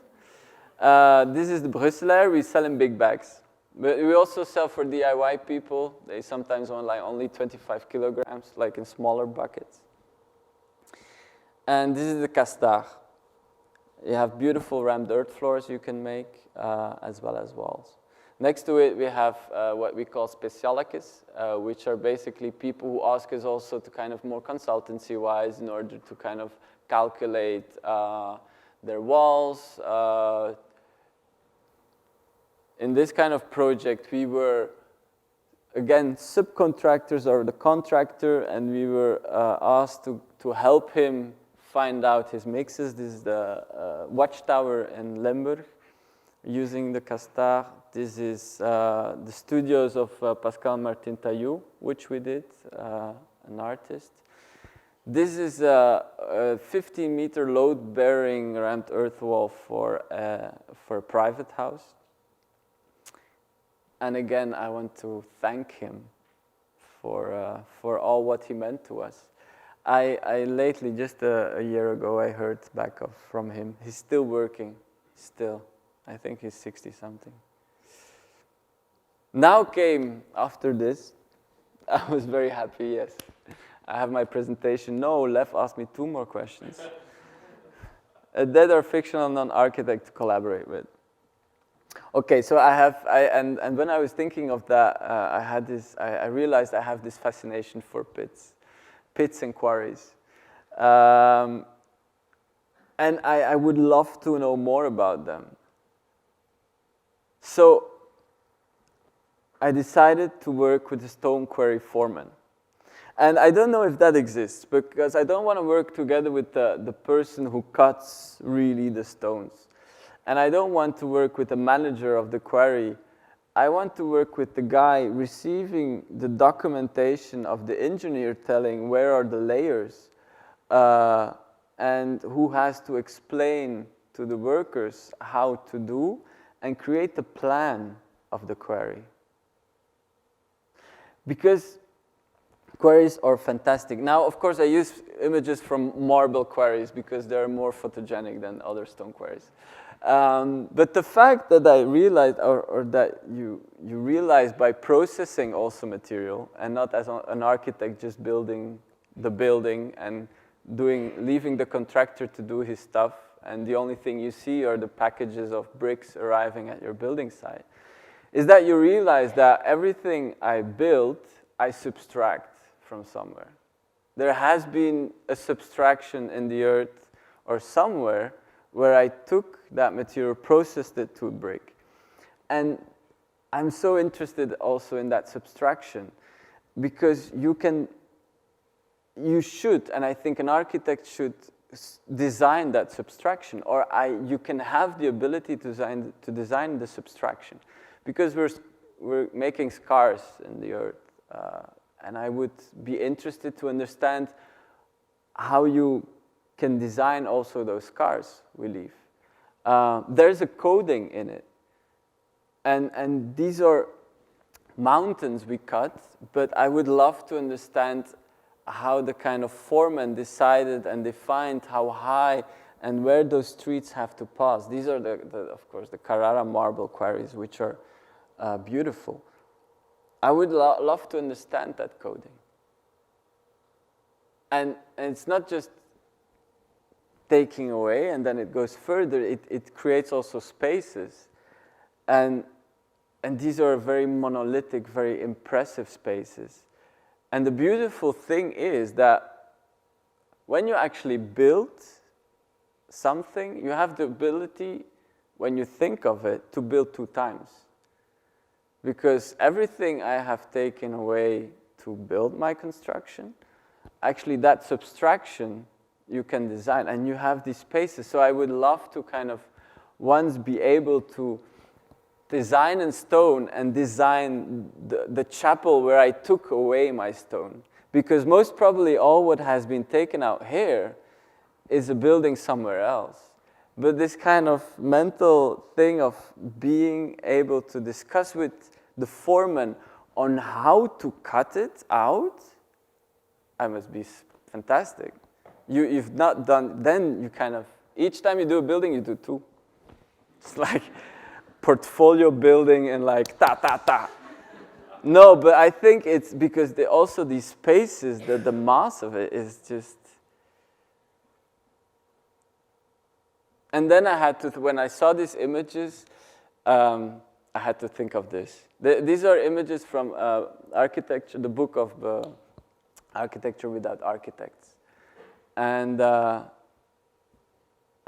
A: This is the bruxellaire. We sell in big bags. But we also sell for DIY people. They sometimes want like only 25 kilograms, like in smaller buckets. And this is the castard. You have beautiful rammed earth floors you can make, as well as walls. Next to it, we have what we call specialekes, which are basically people who ask us also to kind of more consultancy-wise in order to kind of calculate their walls. In this kind of project, we were, again, subcontractors or the contractor, and we were asked to help him find out his mixes. This is the watchtower in Limburg, using the castard. This is the studios of Pascal Martin Taillou, which we did, an artist. This is a 15-meter load-bearing rammed earth wall for a private house. And again, I want to thank him for all what he meant to us. I lately, just a year ago, I heard back from him. He's still working, still. I think he's 60-something. Now came, after this, I was very happy, yes. I have my presentation. No, Lev asked me 2 more questions. A dead or fictional non-architect to collaborate with. Okay, so and when I was thinking of that, I realized I have this fascination for pits and quarries. And I would love to know more about them. So I decided to work with a stone quarry foreman. And I don't know if that exists, because I don't want to work together with the person who cuts really the stones. And I don't want to work with the manager of the quarry. I want to work with the guy receiving the documentation of the engineer telling where are the layers, and who has to explain to the workers how to do and create the plan of the quarry. Because quarries are fantastic. Now, of course, I use images from marble quarries because they're more photogenic than other stone quarries. But the fact that I realized, or that you realize by processing also material, and not as an architect just building the building and leaving the contractor to do his stuff, and the only thing you see are the packages of bricks arriving at your building site, is that you realize that everything I built, I subtract from somewhere. There has been a subtraction in the earth or somewhere where I took that material, processed it to a brick. And I'm so interested also in that subtraction, because you should, and I think an architect should design that subtraction, or you can have the ability to design the subtraction, because we're making scars in the earth, and I would be interested to understand how you can design also those scars we leave. There's a coding in it, and these are mountains we cut, but I would love to understand how the kind of foreman decided and defined how high and where those streets have to pass. These are, of course, the Carrara marble quarries, which are beautiful. I would love to understand that coding. And it's not just taking away, and then it goes further. It creates also spaces. And these are very monolithic, very impressive spaces. And the beautiful thing is that when you actually build something, you have the ability, when you think of it, to build 2 times. Because everything I have taken away to build my construction, actually that subtraction you can design, and you have these spaces. So I would love to kind of once be able to design in stone and design the chapel where I took away my stone. Because most probably all what has been taken out here is a building somewhere else. But this kind of mental thing of being able to discuss with the foreman on how to cut it out, I must be fantastic. You've not done, then you kind of, each time you do a building, you do 2. It's like portfolio building and like ta. No, but I think it's because also these spaces, the mass of it is just. And then I had to, when I saw these images, I had to think of this. These are images from architecture, the book of Architecture Without Architects. And I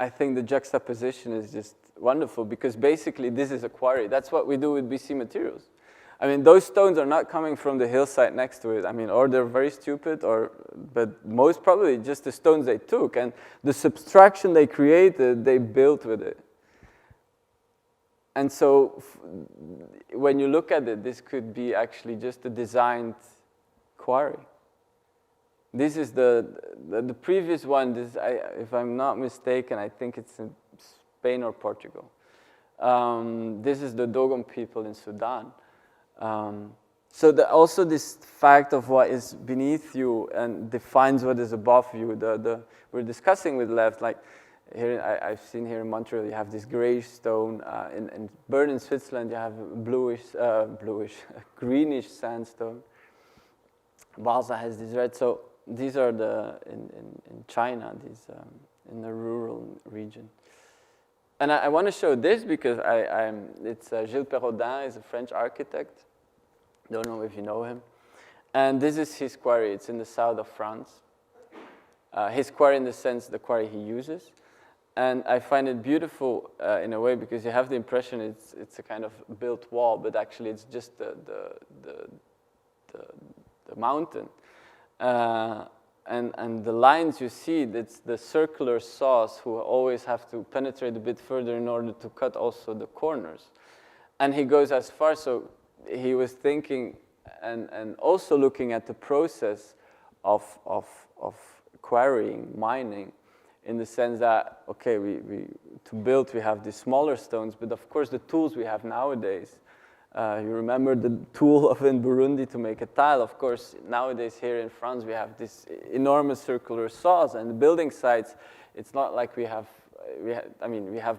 A: think the juxtaposition is just wonderful, because basically this is a quarry. That's what we do with BC materials. I mean, those stones are not coming from the hillside next to it. I mean, or they're very stupid, but most probably just the stones they took. And the subtraction they created, they built with it. And so when you look at it, this could be actually just a designed quarry. This is the previous one, if I'm not mistaken, I think it's in Spain or Portugal. This is the Dogon people in Sudan. So also this fact of what is beneath you and defines what is above you. We're discussing with Lev, like here I've seen here in Montreal, you have this grayish stone. In Bern in Switzerland, you have greenish sandstone. Balsa has this red. So these are in China, in the rural region. And I want to show this because it's Gilles Perrodin, is a French architect. Don't know if you know him. And this is his quarry. It's in the south of France. His quarry in the sense, the quarry he uses. And I find it beautiful in a way because you have the impression it's a kind of built wall, but actually it's just the mountain. And the lines you see, it's the circular saws who always have to penetrate a bit further in order to cut also the corners. And he goes as far, so he was thinking and also looking at the process of quarrying, mining, in the sense that, okay, to build we have these smaller stones, but of course the tools we have nowadays, you remember the tool in Burundi to make a tile. Of course, nowadays here in France, we have this enormous circular saws, and the building sites, it's not like we have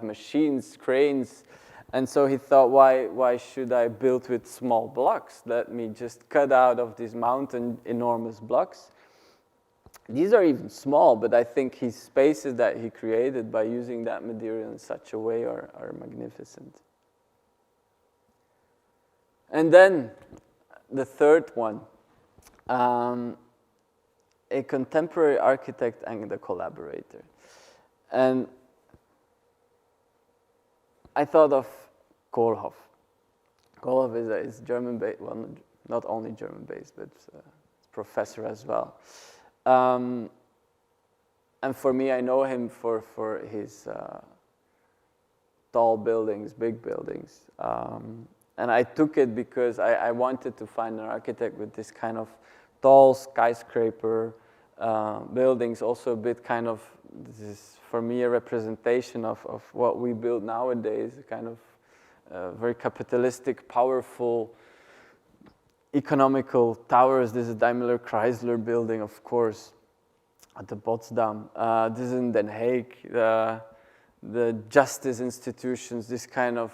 A: machines, cranes, and so he thought, why should I build with small blocks? Let me just cut out of these mountain enormous blocks. These are even small, but I think his spaces that he created by using that material in such a way are magnificent. And then the third one, a contemporary architect and a collaborator. And I thought of Kohlhoff. Kohlhoff is German-based, well, not only German-based, but professor as well. And for me, I know him for his tall buildings, big buildings. And I took it because I wanted to find an architect with this kind of tall skyscraper buildings, also a bit kind of, this is for me a representation of what we build nowadays, a kind of very capitalistic, powerful, economical towers. This is Daimler Chrysler building, of course. at the Potsdam. This is in Den Haag, the justice institutions, this kind of,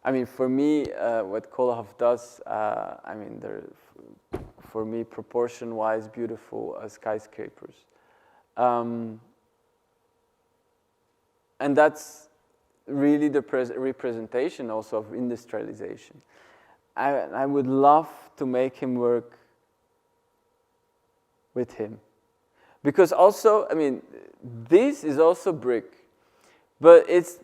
A: I mean, for me, what Koolhof does, I mean, they're, for me, proportion-wise, beautiful skyscrapers. And that's really the representation also of industrialization. I would love to make him work with him. Because also, I mean, this is also brick, but it's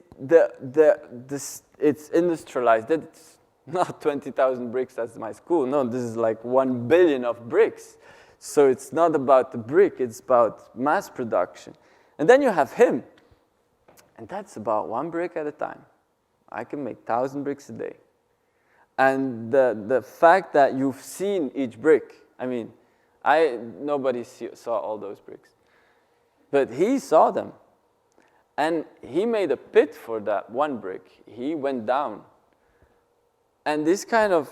A: it's industrialized. It's not 20,000 bricks as my school. No, this is like 1 billion of bricks. So it's not about the brick, it's about mass production. And then you have him, and that's about 1 brick at a time. I can make 1,000 bricks a day. And the fact that you've seen each brick, I mean, nobody saw all those bricks. But he saw them. And he made a pit for that 1 brick. He went down. And this kind of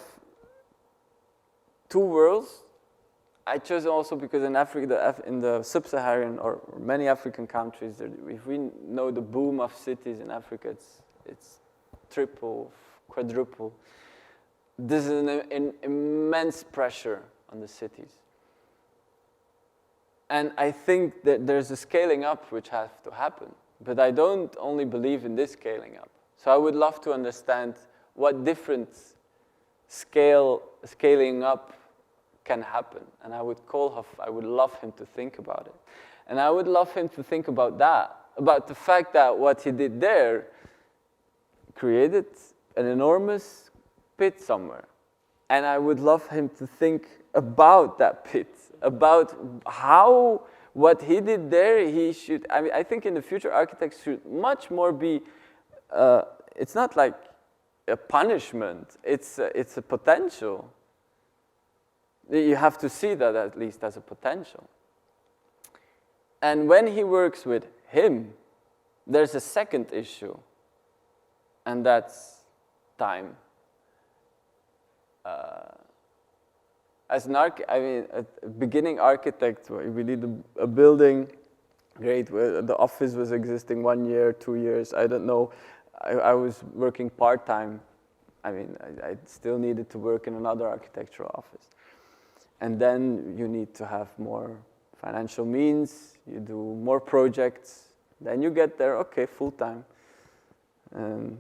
A: 2 worlds, I chose also because in Africa, in the sub-Saharan or many African countries, if we know the boom of cities in Africa, it's triple, quadruple. This is an immense pressure on the cities. And I think that there's a scaling up which has to happen. But I don't only believe in this scaling up. So I would love to understand what different scaling up can happen. And I would love him to think about it. And I would love him to think about that, about the fact that what he did there created an enormous pit somewhere. And I would love him to think about that pit, about how what he did there, he should, I mean, I think in the future architects should much more be, it's not like a punishment, it's a potential. You have to see that at least as a potential. And when he works with him, there's a second issue, and that's time. As an a beginning architect, we did a building, great, the office was existing 1 year, 2 years, I don't know. I was working part-time. I mean, I still needed to work in another architectural office. And then you need to have more financial means, you do more projects, then you get there, okay, full-time.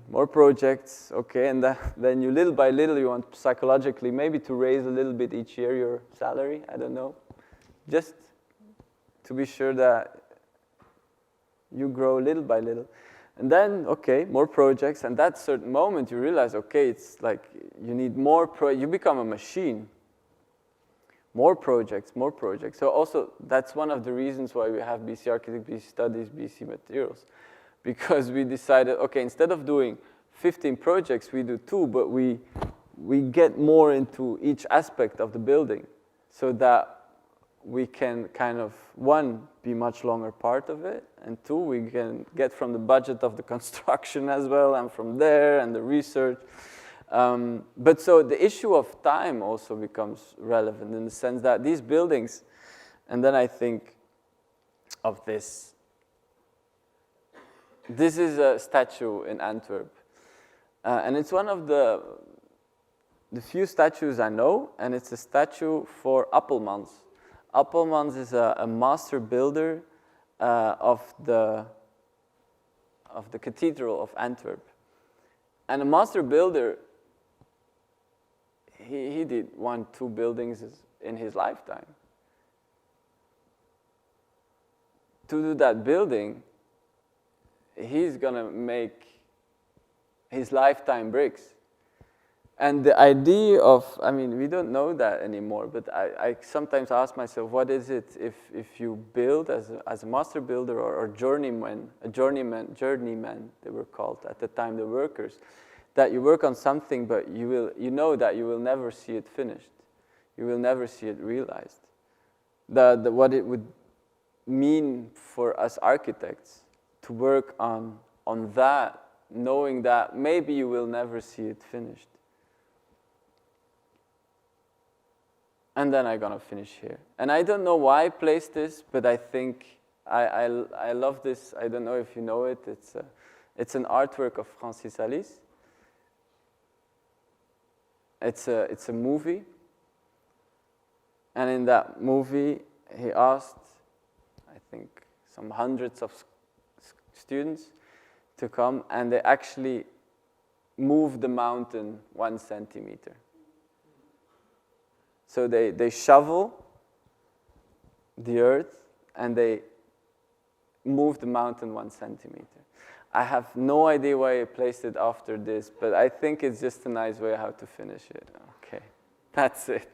A: More projects, okay, and then you little by little you want psychologically maybe to raise a little bit each year your salary, I don't know, just to be sure that you grow little by little. And then, okay, more projects, and that certain moment you realize, okay, it's like you need more, you become a machine. More projects, more projects. So also, that's one of the reasons why we have BC Architect, BC Studies, BC Materials. Because we decided, okay, instead of doing 15 projects, we do 2, but we get more into each aspect of the building so that we can kind of, 1, be much longer part of it, and 2, we can get from the budget of the construction as well, and from there, and the research. But so the issue of time also becomes relevant in the sense that these buildings, and then I think of this. This is a statue in Antwerp, and it's one of the few statues I know, and it's a statue for Upscaling. Upscaling is a master builder of the Cathedral of Antwerp, and a master builder, he did 1, 2 buildings in his lifetime. To do that building, he's gonna make his lifetime bricks. And the idea of, I mean, we don't know that anymore, but I sometimes ask myself, what is it if you build as a master builder or journeyman, they were called at the time, the workers, that you work on something, but you know that you will never see it finished. You will never see it realized. What it would mean for us architects to work on that, knowing that maybe you will never see it finished. And then I'm gonna finish here. And I don't know why I placed this, but I think I love this. I don't know if you know it. It's an artwork of Francis Alice. It's a movie. And in that movie, he asked, I think, some hundreds of students to come, and they actually moved the mountain 1 centimeter. So they shovel the earth, and they move the mountain 1 centimeter. I have no idea why I placed it after this, but I think it's just a nice way how to finish it. Okay, that's it.